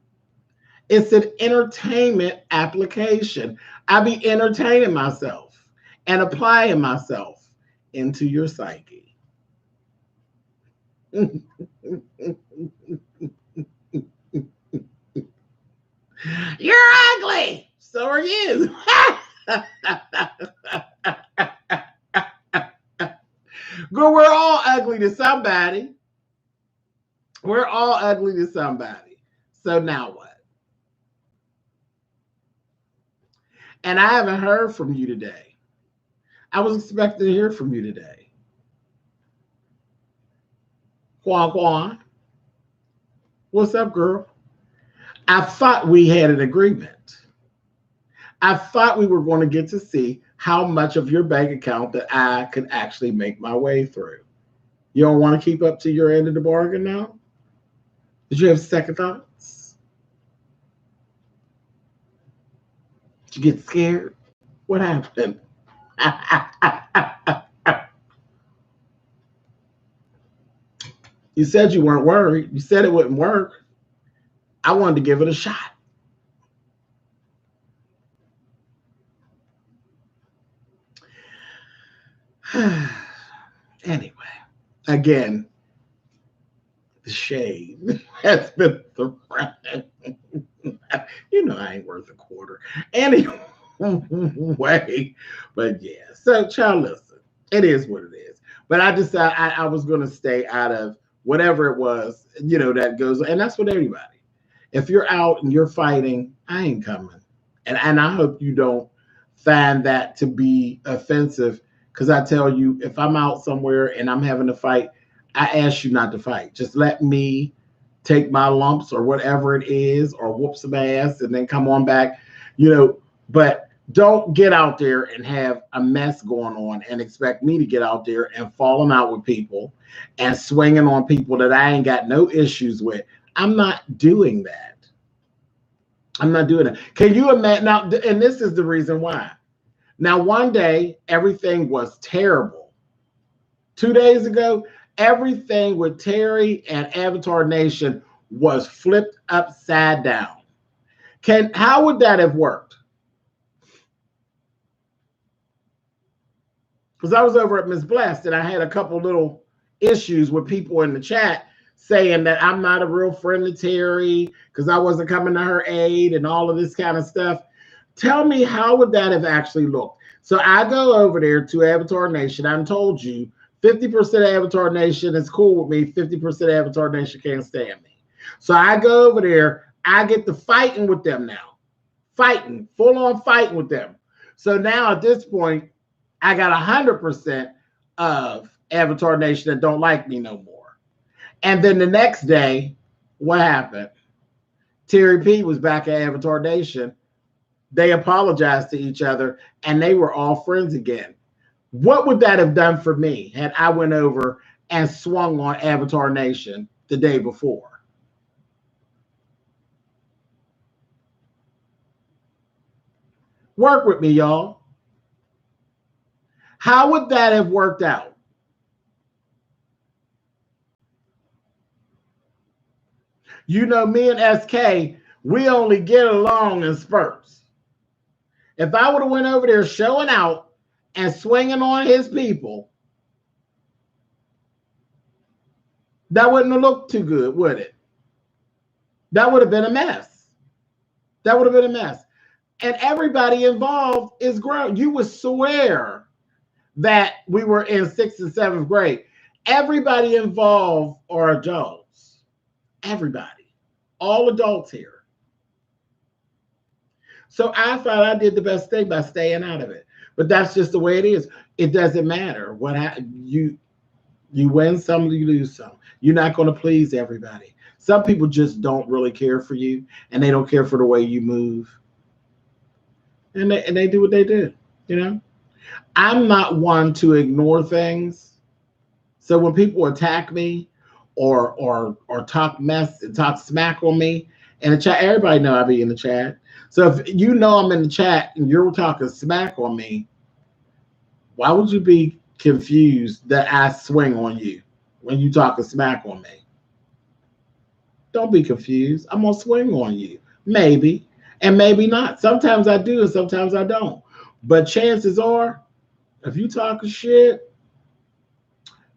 It's an entertainment application. I be entertaining myself and applying myself into your psyche. You're ugly. So are you. Girl, we're all ugly to somebody. We're all ugly to somebody. So now what? And I haven't heard from you today. I was expecting to hear from you today. Quan Quan. What's up, girl? I thought we had an agreement. I thought we were going to get to see how much of your bank account that I could actually make my way through. You don't want to keep up to your end of the bargain now? Did you have second thoughts? Did you get scared? What happened? You said you weren't worried. You said it wouldn't work. I wanted to give it a shot. again, the shade has been threatened. You know I ain't worth a quarter. Anyway, but yeah. So, child, listen, it is what it is. But I decided I was going to stay out of whatever it was, that goes. And that's what everybody. If you're out and you're fighting, I ain't coming. And I hope you don't find that to be offensive. Because I tell you, if I'm out somewhere and I'm having to fight, I ask you not to fight. Just let me take my lumps or whatever it is, or whoop some ass and then come on back, but don't get out there and have a mess going on and expect me to get out there and falling out with people and swinging on people that I ain't got no issues with. I'm not doing that. I'm not doing it. Can you imagine now? And this is the reason why. Now, one day, everything was terrible. 2 days ago, everything with Terry and Avatar Nation was flipped upside down. How would that have worked? Because I was over at Miss Blessed and I had a couple little issues with people in the chat saying that I'm not a real friend to Terry because I wasn't coming to her aid and all of this kind of stuff. Tell me, how would that have actually looked? So I go over there to Avatar Nation. I'm told you 50% Avatar Nation is cool with me. 50% Avatar Nation can't stand me. So I go over there. I get to fighting with them now. Fighting, full on fighting with them. So now at this point, I got 100% of Avatar Nation that don't like me no more. And then the next day, what happened? Terry P was back at Avatar Nation. They apologized to each other and they were all friends again. What would that have done for me had I went over and swung on Avatar Nation the day before? Work with me, y'all. How would that have worked out? Me and SK, we only get along in spurts. If I would have went over there showing out and swinging on his people, that wouldn't have looked too good, would it? That would have been a mess. That would have been a mess. And everybody involved is grown. You would swear that we were in 6th and 7th grade. Everybody involved are adults. Everybody. All adults here. So I thought I did the best thing by staying out of it. But that's just the way it is. It doesn't matter what you win some, you lose some. You're not going to please everybody. Some people just don't really care for you, and they don't care for the way you move. And they do what they do, I'm not one to ignore things. So when people attack me or talk mess and talk smack on me in the chat, everybody know I be in the chat. So if I'm in the chat and you're talking smack on me, why would you be confused that I swing on you when you talking smack on me? Don't be confused. I'm going to swing on you. Maybe. And maybe not. Sometimes I do and sometimes I don't. But chances are, if you talking shit,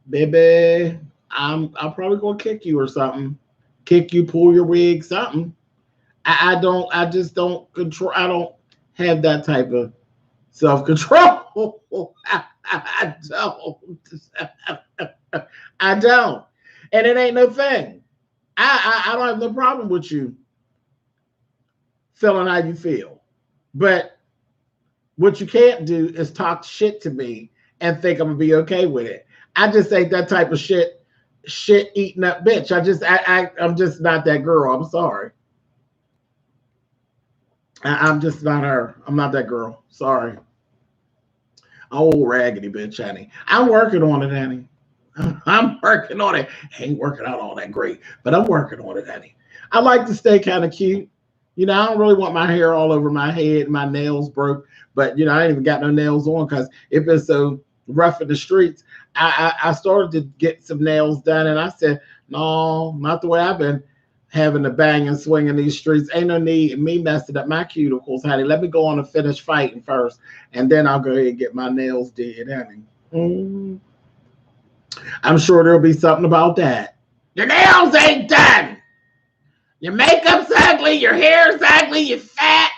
baby, I'm probably going to kick you or something. Kick you, pull your wig, something. I just don't control. I don't have that type of self-control. I don't. And it ain't no thing. I don't have no problem with you feeling how you feel. But what you can't do is talk shit to me and think I'm gonna be okay with it. I just ain't that type of shit eating up bitch. I'm just not that girl. I'm sorry. I'm just not her. I'm not that girl. Sorry. Old raggedy bitch, honey. I'm working on it, honey. I'm working on it. Ain't working out all that great, but I'm working on it, honey. I like to stay kind of cute. I don't really want my hair all over my head, my nails broke, but I ain't even got no nails on because it's been so rough in the streets. I started to get some nails done, and I said, no, not the way I've been having to bang and swing in these streets. Ain't no need in me messing up my cuticles, honey. Let me go on and finish fighting first, and then I'll go ahead and get my nails did, honey. I'm sure there'll be something about that. Your nails ain't done. Your makeup's ugly. Your hair's ugly. You're fat.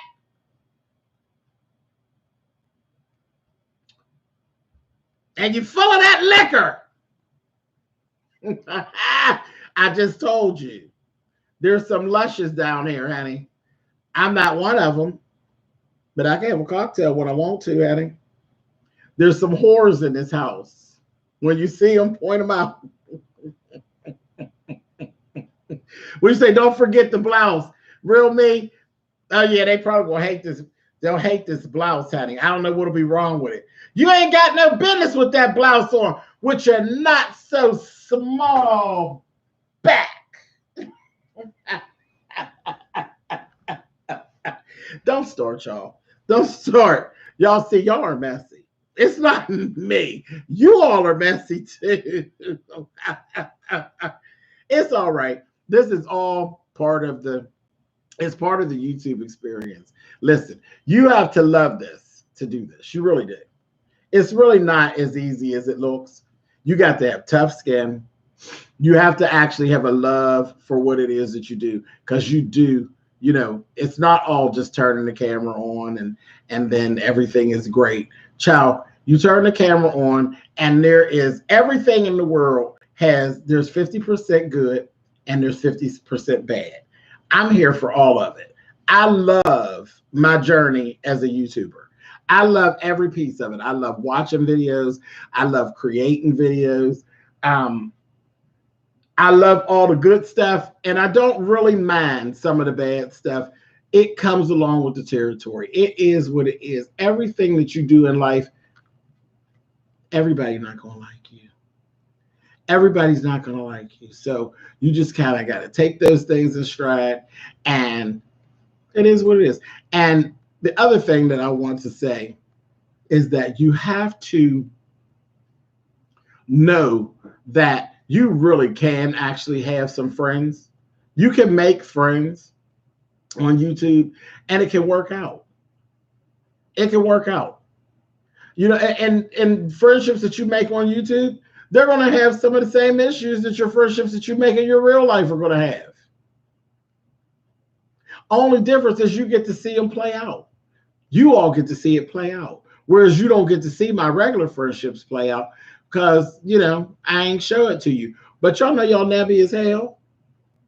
And you're full of that liquor. I just told you. There's some luscious down here, honey. I'm not one of them, but I can have a cocktail when I want to, honey. There's some whores in this house. When you see them, point them out. When you say, don't forget the blouse, real me, oh yeah, they probably gonna hate this. They'll hate this blouse, honey. I don't know what'll be wrong with it. You ain't got no business with that blouse on, with your not so small back. Don't start, y'all. Don't start. Y'all see, y'all are messy. It's not me. You all are messy too. It's all right. This is all part of it's part of the YouTube experience. Listen, you have to love this to do this. You really do. It's really not as easy as it looks. You got to have tough skin. You have to actually have a love for what it is that you do, because you do, it's not all just turning the camera on and then everything is great. Child, you turn the camera on and there is everything in the world there's 50% good and there's 50% bad. I'm here for all of it. I love my journey as a YouTuber. I love every piece of it. I love watching videos. I love creating videos. I love all the good stuff, and I don't really mind some of the bad stuff. It comes along with the territory. It is what it is. Everything that you do in life, everybody's not going to like you. Everybody's not going to like you. So you just kind of got to take those things in stride, and it is what it is. And the other thing that I want to say is that you have to know that you really can actually have some friends. You can make friends on YouTube and it can work out. It can work out. And friendships that you make on YouTube, they're going to have some of the same issues that your friendships that you make in your real life are going to have. Only difference is you get to see them play out. You all get to see it play out. Whereas you don't get to see my regular friendships play out because, I ain't show it to you. But y'all know y'all nabby as hell.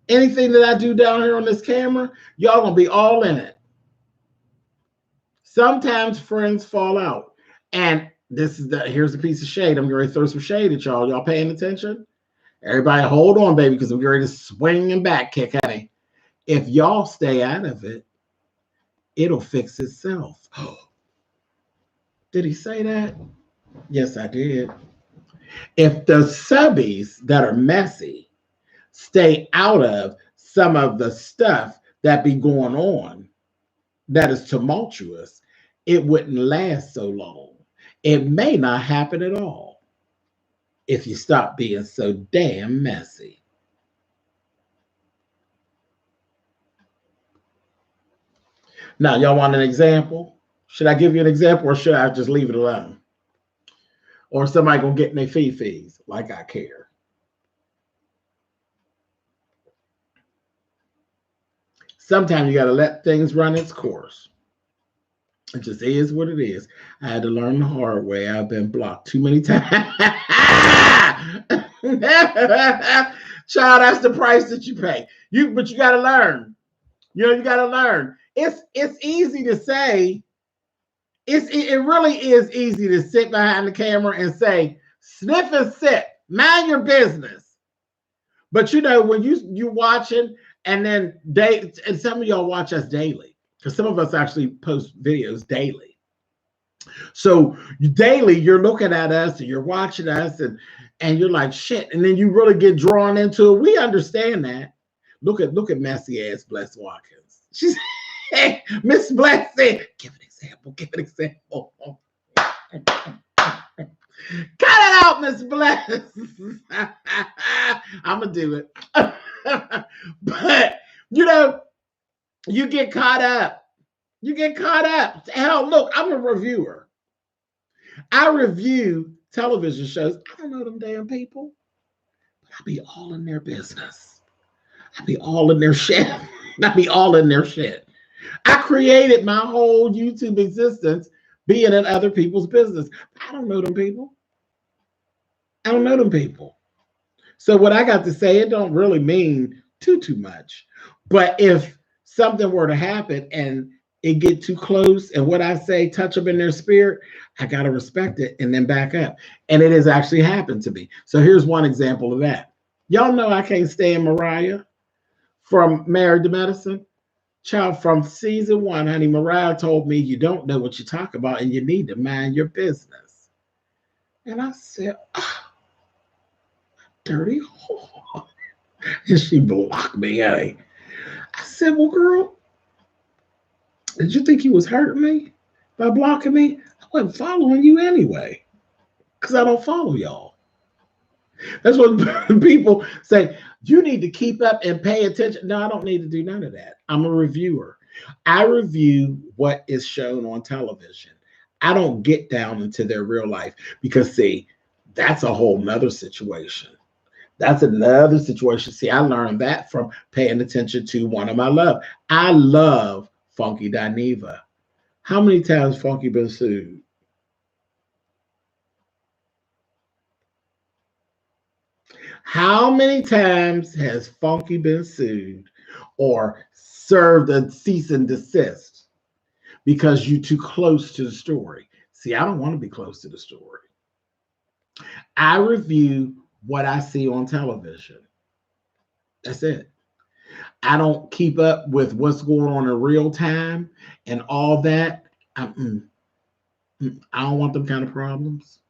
Anything that I do down here on this camera, y'all going to be all in it. Sometimes friends fall out. And here's a piece of shade. I'm going to throw some shade at y'all. Y'all paying attention? Everybody hold on, baby, because I'm ready to swing and back kick, honey. If y'all stay out of it, it'll fix itself. Did he say that? Yes, I did. If the subbies that are messy stay out of some of the stuff that be going on that is tumultuous, it wouldn't last so long. It may not happen at all if you stop being so damn messy. Now, y'all want an example? Should I give you an example or should I just leave it alone? Or somebody gonna get in their fee-fees like I care? Sometimes you gotta let things run its course. It just is what it is. I had to learn the hard way. I've been blocked too many times. Child, that's the price that you pay. But you gotta learn. You gotta learn. It's easy to say. It really is easy to sit behind the camera and say, sniff and sit, mind your business. But when you watching and then and some of y'all watch us daily, because some of us actually post videos daily. So daily you're looking at us and you're watching us and you're like, shit. And then you really get drawn into it. We understand that. Look at messy ass Bless Watkins. She's Miss Blessy. Give an example. Cut it out, Miss Bless. I'm gonna do it. But you get caught up. Hell, look, I'm a reviewer. I review television shows. I don't know them damn people, but I be all in their business. I be all in their shit. I be all in their shit. I created my whole YouTube existence being in other people's business. I don't know them people. I don't know them people. So what I got to say, it don't really mean too much. But if something were to happen and it get too close and what I say touch them in their spirit, I got to respect it and then back up. And it has actually happened to me. So here's one example of that. Y'all know I can't stand Mariah from Married to Medicine. Child, from season 1, honey, Mariah told me you don't know what you talk about and you need to mind your business. And I said, oh, dirty whore. And she blocked me, honey. I said, well, girl, did you think you was hurting me by blocking me? I wasn't following you anyway, because I don't follow y'all. That's what people say. You need to keep up and pay attention. No, I don't need to do none of that. I'm a reviewer. I review what is shown on television. I don't get down into their real life because, see, that's a whole nother situation. That's another situation. See, I learned that from paying attention to one of my love. I love Funky Dineva. How many times Funky been sued? How many times has Funky been sued or served a cease and desist because you're too close to the story? See, I don't want to be close to the story. I review what I see on television. That's it. I don't keep up with what's going on in real time and all that. I don't want them kind of problems.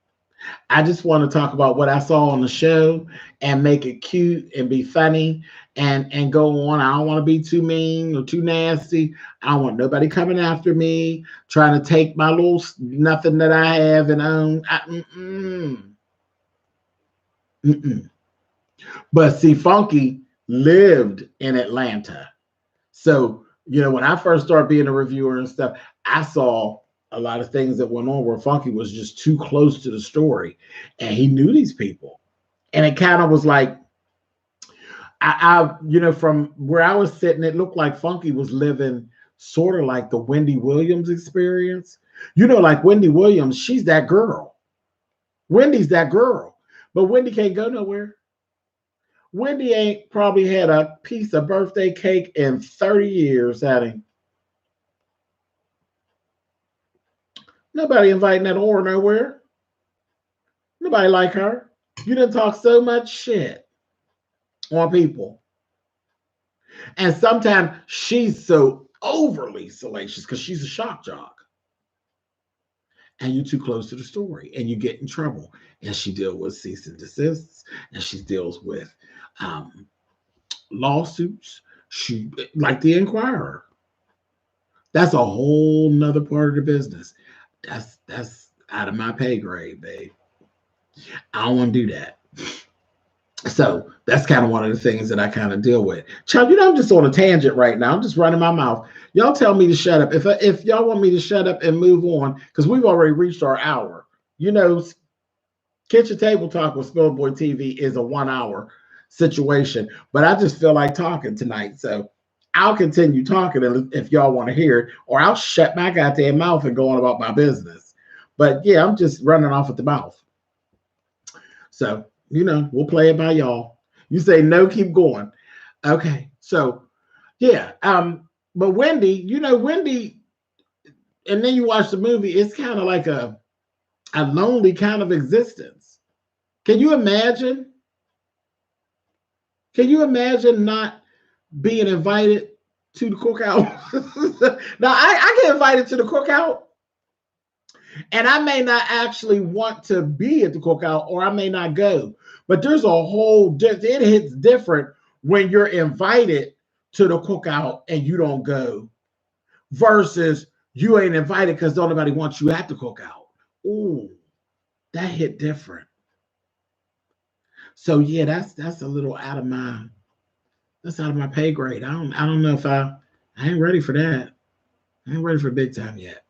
I just want to talk about what I saw on the show and make it cute and be funny and go on. I don't want to be too mean or too nasty. I don't want nobody coming after me, trying to take my little nothing that I have and own. But see, Funky lived in Atlanta. So, when I first started being a reviewer and stuff, I saw a lot of things that went on where Funky was just too close to the story. And he knew these people. And it kind of was like, from where I was sitting, it looked like Funky was living sort of like the Wendy Williams experience. Like Wendy Williams, she's that girl. Wendy's that girl. But Wendy can't go nowhere. Wendy ain't probably had a piece of birthday cake in 30 years, had he? Nobody inviting that whore nowhere. Nobody like her. You done talk so much shit on people. And sometimes she's so overly salacious because she's a shock jock. And you're too close to the story and you get in trouble. And she deals with cease and desists and she deals with lawsuits. She, like the Inquirer. That's a whole nother part of the business. That's out of my pay grade, babe. I don't want to do that. So that's kind of one of the things that I kind of deal with. Child, I'm just on a tangent right now. I'm just running my mouth. Y'all tell me to shut up. If y'all want me to shut up and move on, because we've already reached our hour. Kitchen Table Talk with Spillitboy TV is a 1 hour situation, but I just feel like talking tonight. So I'll continue talking if y'all want to hear it, or I'll shut my goddamn mouth and go on about my business. But yeah, I'm just running off at the mouth. So, we'll play it by y'all. You say no, keep going. Okay. So yeah. But Wendy, Wendy, and then you watch the movie, it's kind of like a lonely kind of existence. Can you imagine? Can you imagine not being invited to the cookout? Now, I get invited to the cookout, and I may not actually want to be at the cookout, or I may not go. But there's it hits different when you're invited to the cookout and you don't go versus you ain't invited because nobody wants you at the cookout. Ooh, that hit different. So yeah, that's a little out of my pay grade. I don't know if I ain't ready for that. I ain't ready for big time yet.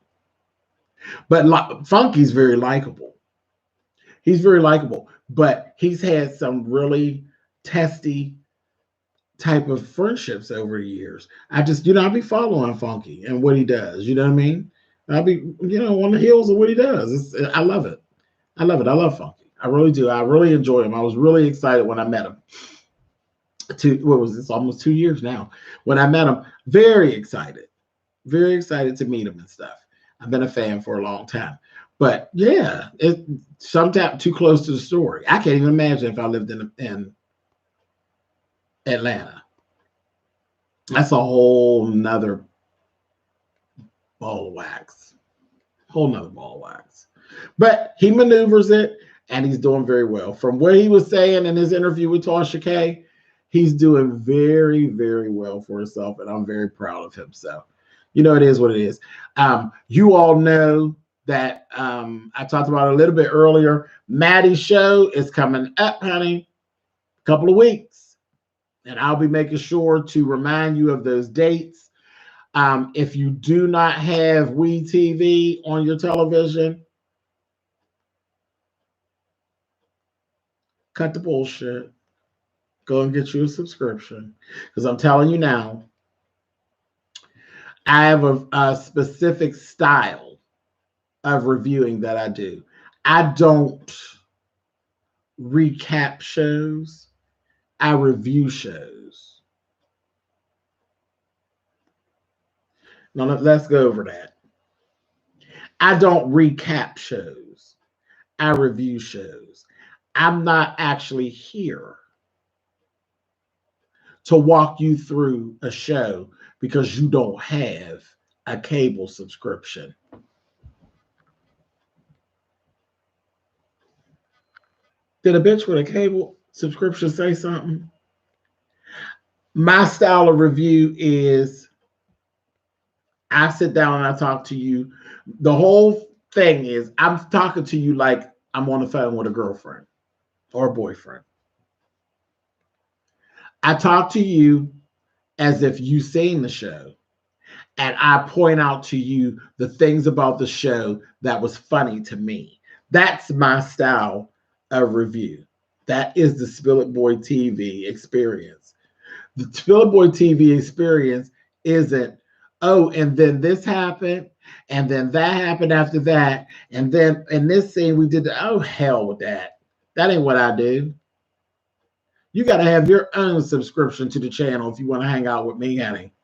But Funky's very likable. He's very likable, but he's had some really testy type of friendships over the years. I'll be following Funky and what he does. You know what I mean? I'll be, on the heels of what he does. I love it. I love it. I love Funky. I really do. I really enjoy him. I was really excited when I met him. What was this? Almost 2 years now. When I met him, very excited to meet him and stuff. I've been a fan for a long time. But yeah, it's sometimes too close to the story. I can't even imagine if I lived in Atlanta. That's a whole nother ball of wax. But he maneuvers it, and he's doing very well. From what he was saying in his interview with Tasha K, he's doing very, very well for himself, and I'm very proud of him. So, it is what it is. You all know that I talked about it a little bit earlier. Maddie's show is coming up, honey, a couple of weeks. And I'll be making sure to remind you of those dates. If you do not have WeTV on your television, cut the bullshit. Go and get you a subscription. Because I'm telling you now, I have a specific style of reviewing that I do. I don't recap shows. I review shows. Now let's go over that. I don't recap shows. I review shows. I'm not actually here to walk you through a show because you don't have a cable subscription. Did a bitch with a cable subscription say something? My style of review is I sit down and I talk to you. The whole thing is I'm talking to you like I'm on the phone with a girlfriend or a boyfriend. I talk to you as if you've seen the show, and I point out to you the things about the show that was funny to me. That's my style of review. That is the Spillitboy TV experience. The Spillitboy TV experience isn't, oh, and then this happened, and then that happened after that, and then in this scene we did oh, hell with that. That ain't what I do. You got to have your own subscription to the channel if you want to hang out with me, honey.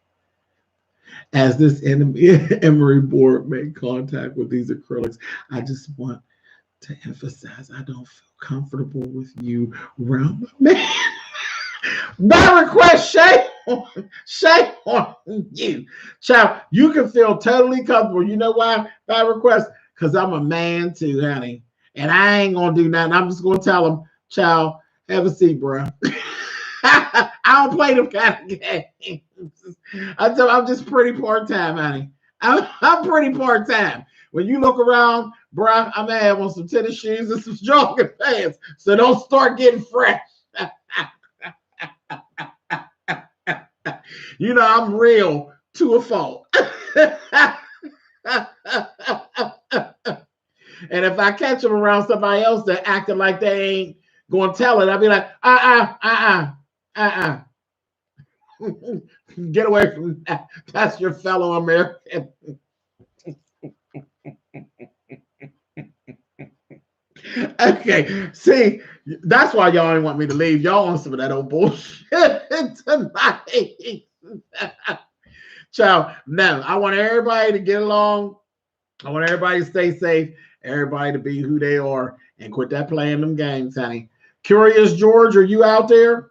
As this emery board made contact with these acrylics, I just want to emphasize I don't feel comfortable with you around my man. By request, shame on you. Child, you can feel totally comfortable. You know why? By request, because I'm a man too, honey. And I ain't going to do nothing. I'm just going to tell him, child, have a seat, bro. I don't play them kind of games. I'm just pretty part-time, honey. I'm pretty part-time. When you look around, bro, I'm gonna have on some tennis shoes and some jogging pants. So don't start getting fresh. I'm real to a fault. And if I catch them around somebody else that acting like they ain't going to tell it, I'll be like, get away from that. That's your fellow American. Okay, see, that's why y'all didn't want me to leave. Y'all want some of that old bullshit tonight. Child, no, I want everybody to get along. I want everybody to stay safe, everybody to be who they are, and quit that playing them games, honey. Curious George, are you out there?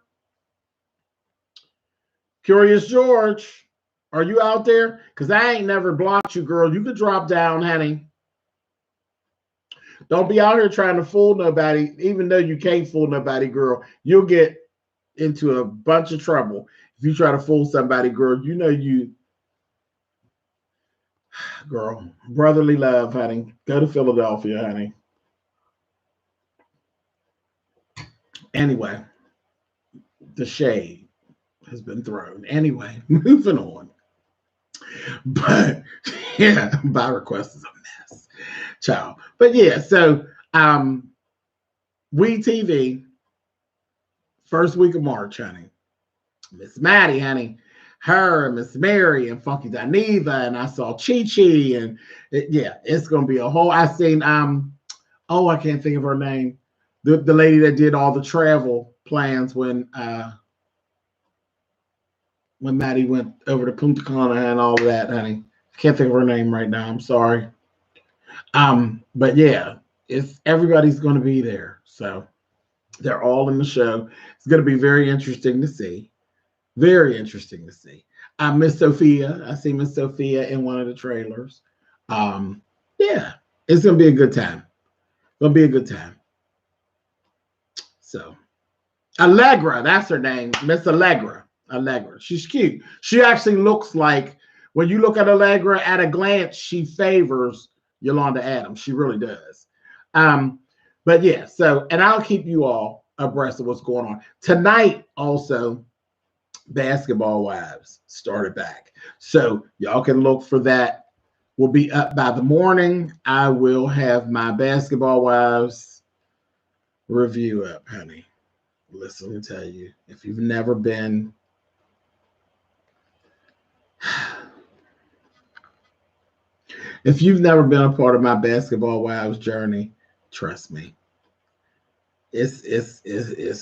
Curious George, are you out there? Because I ain't never blocked you, girl. You could drop down, honey. Don't be out here trying to fool nobody, even though you can't fool nobody, girl. You'll get into a bunch of trouble if you try to fool somebody, girl. You know you, girl, brotherly love, honey. Go to Philadelphia, honey. Anyway, the shade has been thrown. Anyway, moving on. But yeah, by request is a mess, child. But yeah, so We TV, first week of March, honey. Miss Maddie, honey. Her and Miss Mary and Funky Dineva, and I saw Chi, and yeah, it's gonna be a whole. I seen oh, I can't think of her name. The lady that did all the travel plans when Maddie went over to Punta Cana and all of that, honey. I can't think of her name right now. I'm sorry. But yeah, it's everybody's going to be there, so they're all in the show. It's going to be very interesting to see. Very interesting to see. Miss Sophia. I see Miss Sophia in one of the trailers. Yeah, it's going to be a good time. It'll be a good time. So, Allegra, that's her name, Miss Allegra. Allegra. She's cute. She actually looks like, when you look at Allegra at a glance, she favors Yolanda Adams. She really does. But yeah, so, and I'll keep you all abreast of what's going on. Tonight, also, Basketball Wives started back. So y'all can look for that. We'll be up by the morning. I will have my Basketball Wives review up, honey. Listen, let me tell you, if you've never been, if you've never been a part of my Basketball Wives journey, trust me, it's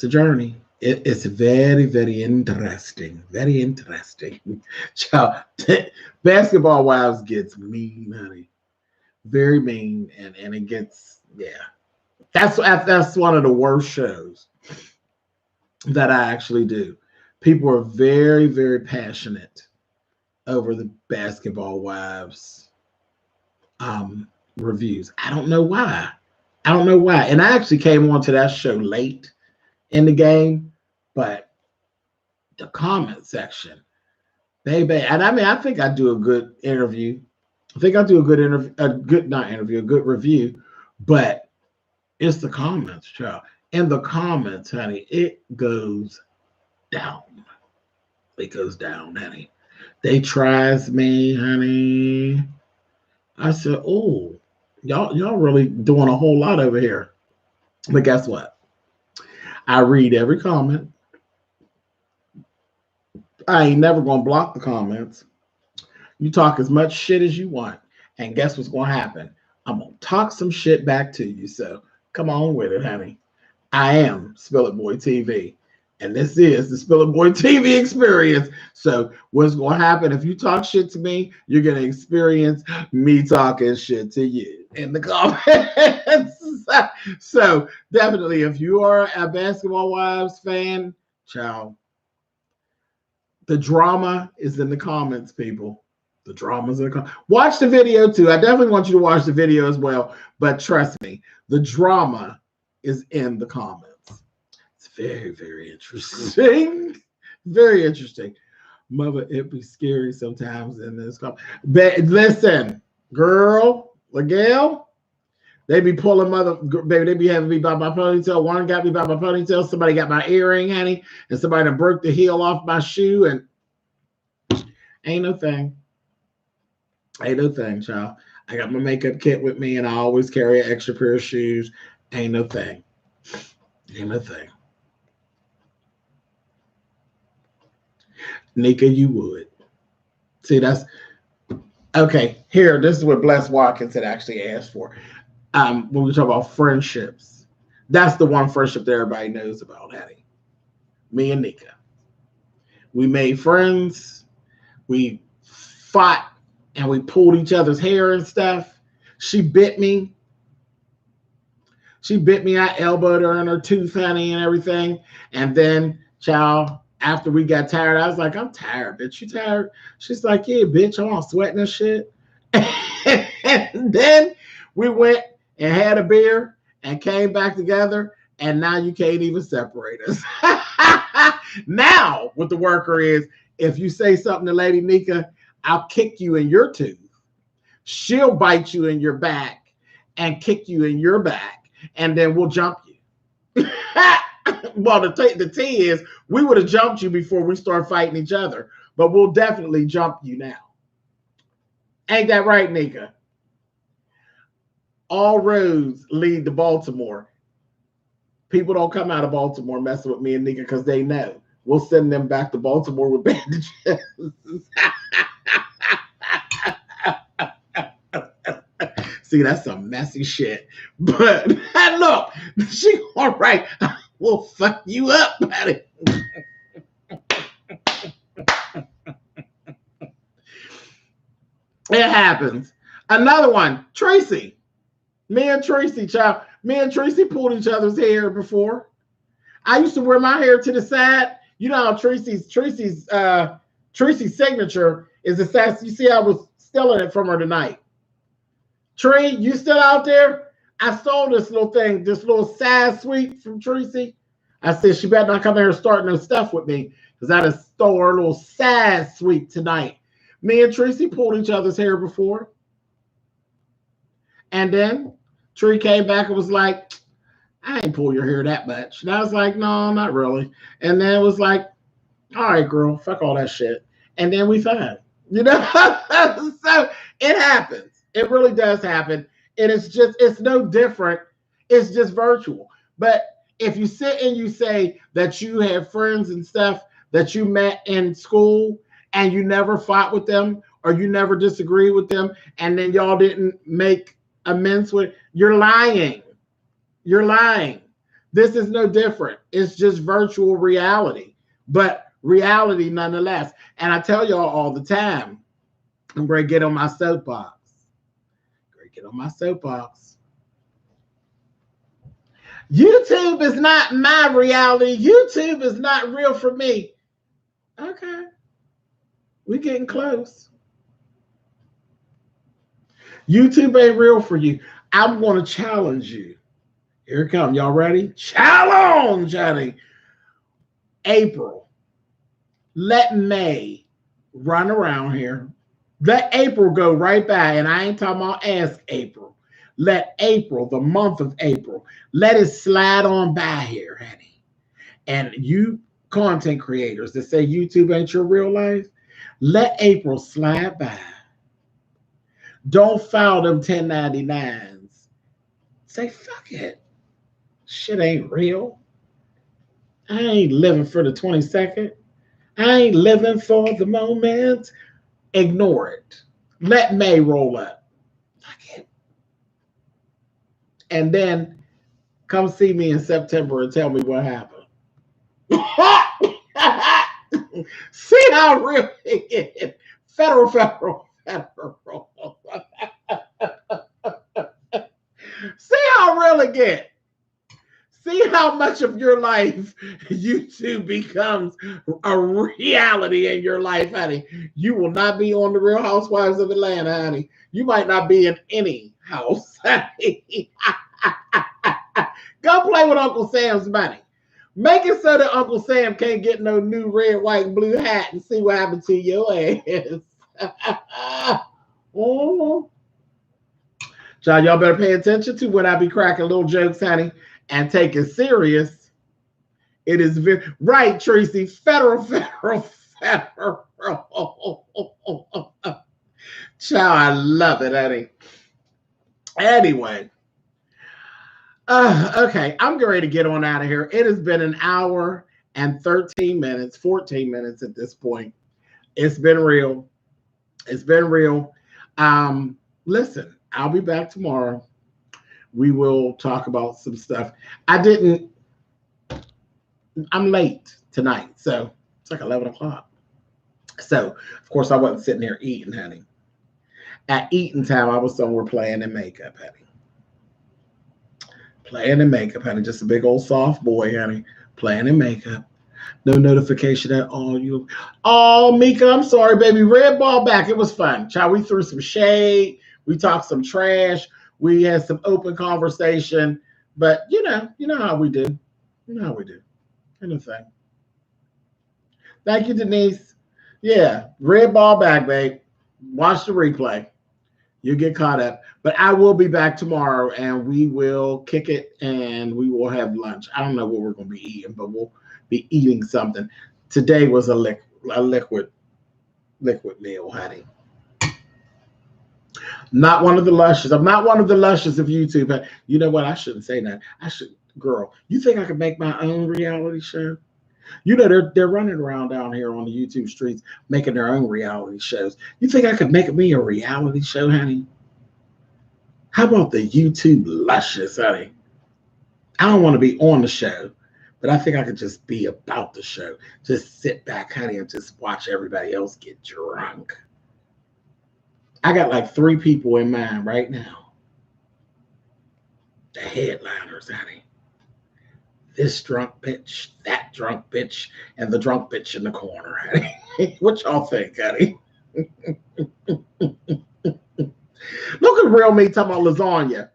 a journey. It's very, very interesting. Very interesting. Child, Basketball Wives gets mean, honey. Very mean, and it gets, yeah. That's one of the worst shows that I actually do. People are very, very passionate over the Basketball Wives reviews. I don't know why. I don't know why. And I actually came onto that show late in the game, but the comment section, baby. And I mean, I think I do a good interview. I think I do a good interview, a good review, but it's the comments, child. In the comments, honey, it goes down. It goes down, honey. They tries me, honey. I said, oh, y'all really doing a whole lot over here. But guess what? I read every comment. I ain't never gonna block the comments. You talk as much shit as you want, and guess what's gonna happen? I'm gonna talk some shit back to you. So come on with it, honey. I am Spillitboy TV, and this is the Spillitboy TV experience. So what's gonna happen if you talk shit to me? You're gonna experience me talking shit to you in the comments. So definitely, if you are a Basketball Wives fan, child, the drama is in the comments, people. The drama's in the comments. Watch the video too. I definitely want you to watch the video as well. But trust me, the drama is in the comments. It's very, very interesting. Very interesting. Mother, it be scary sometimes in this comment. But listen, girl, Miguel, they be pulling baby, they be having me by my ponytail. One got me by my ponytail. Somebody got my earring, honey, and somebody done broke the heel off my shoe, and ain't no thing. Ain't no thing, child. I got my makeup kit with me, and I always carry an extra pair of shoes. Ain't no thing. Ain't no thing. Nika, you would. See, that's okay. Here, this is what Bless Watkins had actually asked for. When we talk about friendships, that's the one friendship that everybody knows about, Hattie. Me and Nika. We made friends. We fought and we pulled each other's hair and stuff. She bit me. I elbowed her in her tooth, honey, and everything. And then, child, after we got tired, I was like, I'm tired, bitch. You tired? She's like, yeah, bitch, I'm all sweating and shit. And then we went and had a beer and came back together. And now you can't even separate us. Now, what the worker is, if you say something to Lady Nika, I'll kick you in your tooth. She'll bite you in your back and kick you in your back, and then we'll jump you. Well, the tea is we would have jumped you before we start fighting each other, but we'll definitely jump you now. Ain't that right, Nika? All roads lead to Baltimore. People don't come out of Baltimore messing with me and Nika because they know we'll send them back to Baltimore with bandages. See, that's some messy shit. But look, she all right. We'll fuck you up, buddy. It happens. Another one, Tracy. Me and Tracy pulled each other's hair before. I used to wear my hair to the side. You know how Tracy's signature is the side. You see, I was stealing it from her tonight. Tree, you still out there? I stole this little thing, this little side sweep from Tracy. I said she better not come here starting no stuff with me because I just stole her little side sweep tonight. Me and Tracy pulled each other's hair before. And then Tree came back and was like, I ain't pull your hair that much. And I was like, no, not really. And then it was like, all right, girl, fuck all that shit. And then we fine. You know? So it happens. It really does happen. And it's no different. It's just virtual. But if you sit and you say that you have friends and stuff that you met in school and you never fought with them or you never disagreed with them and then y'all didn't make amends with, you're lying. You're lying. This is no different. It's just virtual reality, but reality nonetheless. And I tell y'all all the time, I'm going to get on my soapbox. YouTube is not my reality. YouTube is not real for me. Okay. We're getting close. YouTube ain't real for you. I'm going to challenge you. Here it comes. Y'all ready? Challenge, Johnny. April. Let May run around here. Let April go right by. And I ain't talking about ask April. Let April, the month of April, let it slide on by here, honey. And you content creators that say YouTube ain't your real life, let April slide by. Don't file them 1099s. Say, fuck it. Shit ain't real. I ain't living for the 22nd. I ain't living for the moment. Ignore it. Let May roll up. Fuck it. And then come see me in September and tell me what happened. See how real it is. Federal. See how real it gets. See how much of your life YouTube becomes a reality in your life, honey. You will not be on the Real Housewives of Atlanta, honey. You might not be in any house, honey. Go play with Uncle Sam's money. Make it so that Uncle Sam can't get no new red, white, and blue hat and see what happened to your ass. Oh. Y'all better pay attention to when I be cracking little jokes, honey, and take it serious. It is very right, Tracy. Federal. Child, I love it, honey. Anyway. Okay, I'm getting ready to get on out of here. It has been an hour and 13 minutes, 14 minutes at this point. It's been real. It's been real. Listen, I'll be back tomorrow. We will talk about some stuff. I'm late tonight, so it's like 11 o'clock. So, of course, I wasn't sitting there eating, honey. At eating time, I was somewhere playing in makeup, honey. Playing in makeup, honey. Just a big old soft boy, honey. Playing in makeup. No notification at all. Oh, Mika, I'm sorry, baby. Red ball back. It was fun. Child, we threw some shade. We talked some trash. We had some open conversation. But, you know how we do. You know how we do. Anything. Thank you, Denise. Yeah, red ball back, babe. Watch the replay. You get caught up. But I will be back tomorrow, and we will kick it, and we will have lunch. I don't know what we're going to be eating, but we'll be eating something. Today was a liquid meal, honey. Not one of the luscious. I'm not one of the luscious of YouTube. You know what? I shouldn't say that. Girl, you think I could make my own reality show? You know, they're running around down here on the YouTube streets making their own reality shows. You think I could make me a reality show, honey? How about the YouTube luscious, honey? I don't want to be on the show, but I think I could just be about the show. Just sit back, honey, and just watch everybody else get drunk. I got like 3 people in mind right now. The headliners, honey. This drunk bitch, that drunk bitch, and the drunk bitch in the corner, honey. What y'all think, honey? Look at real me talking about lasagna.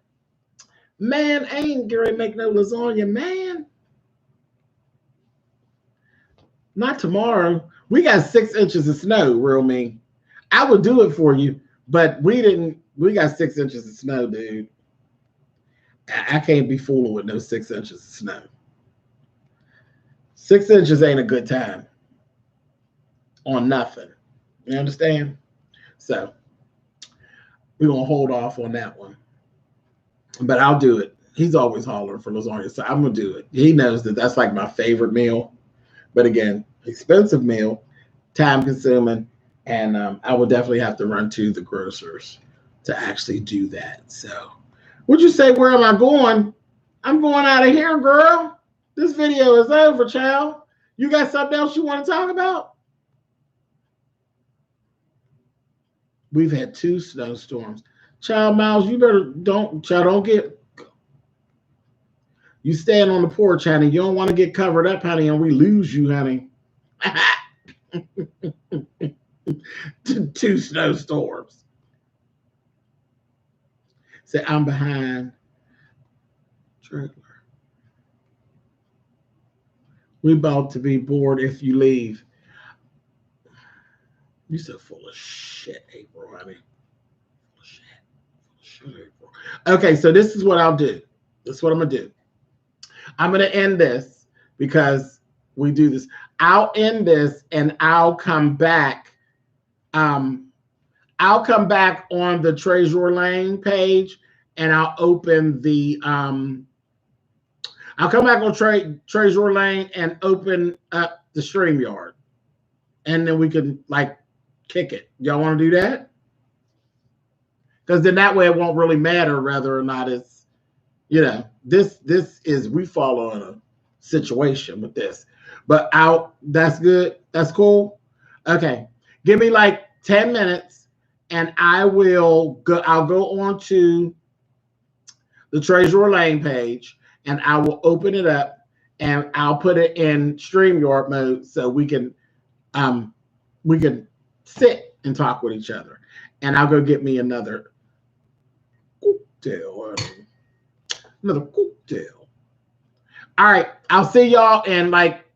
Man, I ain't gonna make no lasagna, man. Not tomorrow. We got 6 inches of snow, real me. I would do it for you, but we didn't. We got 6 inches of snow, dude. I can't be fooling with no 6 inches of snow. 6 inches ain't a good time on nothing. You understand? So we're gonna hold off on that one. But I'll do it. He's always hollering for lasagna, so I'm gonna do it. He knows that that's like my favorite meal. But again, expensive meal, time consuming, and I will definitely have to run to the grocers to actually do that. So, would you say, where am I going? I'm going out of here, girl. This video is over, child. You got something else you want to talk about? We've had 2 snowstorms. Child, Miles, you better don't get. You stand on the porch, honey. You don't want to get covered up, honey, and we lose you, honey. 2 snowstorms. Say, I'm behind. Trailer. We about to be bored if you leave. You so full of shit, April, honey. Full of shit. Full of shit, April. Okay, so this is what I'll do. This is what I'm going to do. I'm going to end this because we do this. I'll end this and I'll come back. I'll come back on the Treasure Lane page and I'll open the I'll come back on Treasure Lane and open up the StreamYard. And then we can like kick it. Y'all want to do that? Because then that way it won't really matter whether or not it's, you know, this is, we follow in a situation with this. But that's good. That's cool. Okay. Give me like 10 minutes and I'll go on to the Treasure Lane page and I will open it up and I'll put it in StreamYard mode so we can sit and talk with each other. And I'll go get me another cocktail. Another cocktail. All right. I'll see y'all in like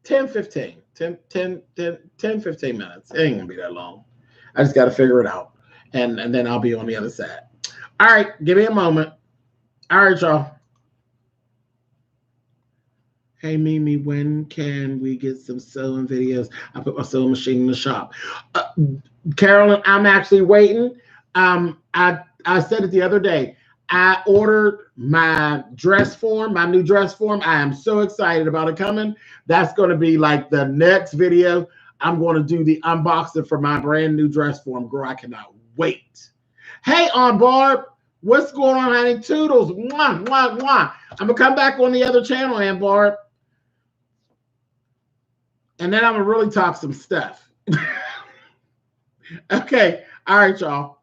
10, 15 minutes. It ain't gonna be that long. I just got to figure it out. And then I'll be on the other side. All right. Give me a moment. All right, y'all. Hey, Mimi, when can we get some sewing videos? I put my sewing machine in the shop. Carolyn, I'm actually waiting. I said it the other day. I ordered my dress form, my new dress form. I am so excited about it coming. That's going to be like the next video. I'm going to do the unboxing for my brand new dress form. Girl, I cannot wait. Hey, Aunt Barb, what's going on, honey? Toodles. Mwah, mwah, mwah. I'm going to come back on the other channel, Aunt Barb. And then I'm going to really talk some stuff. Okay. All right, y'all.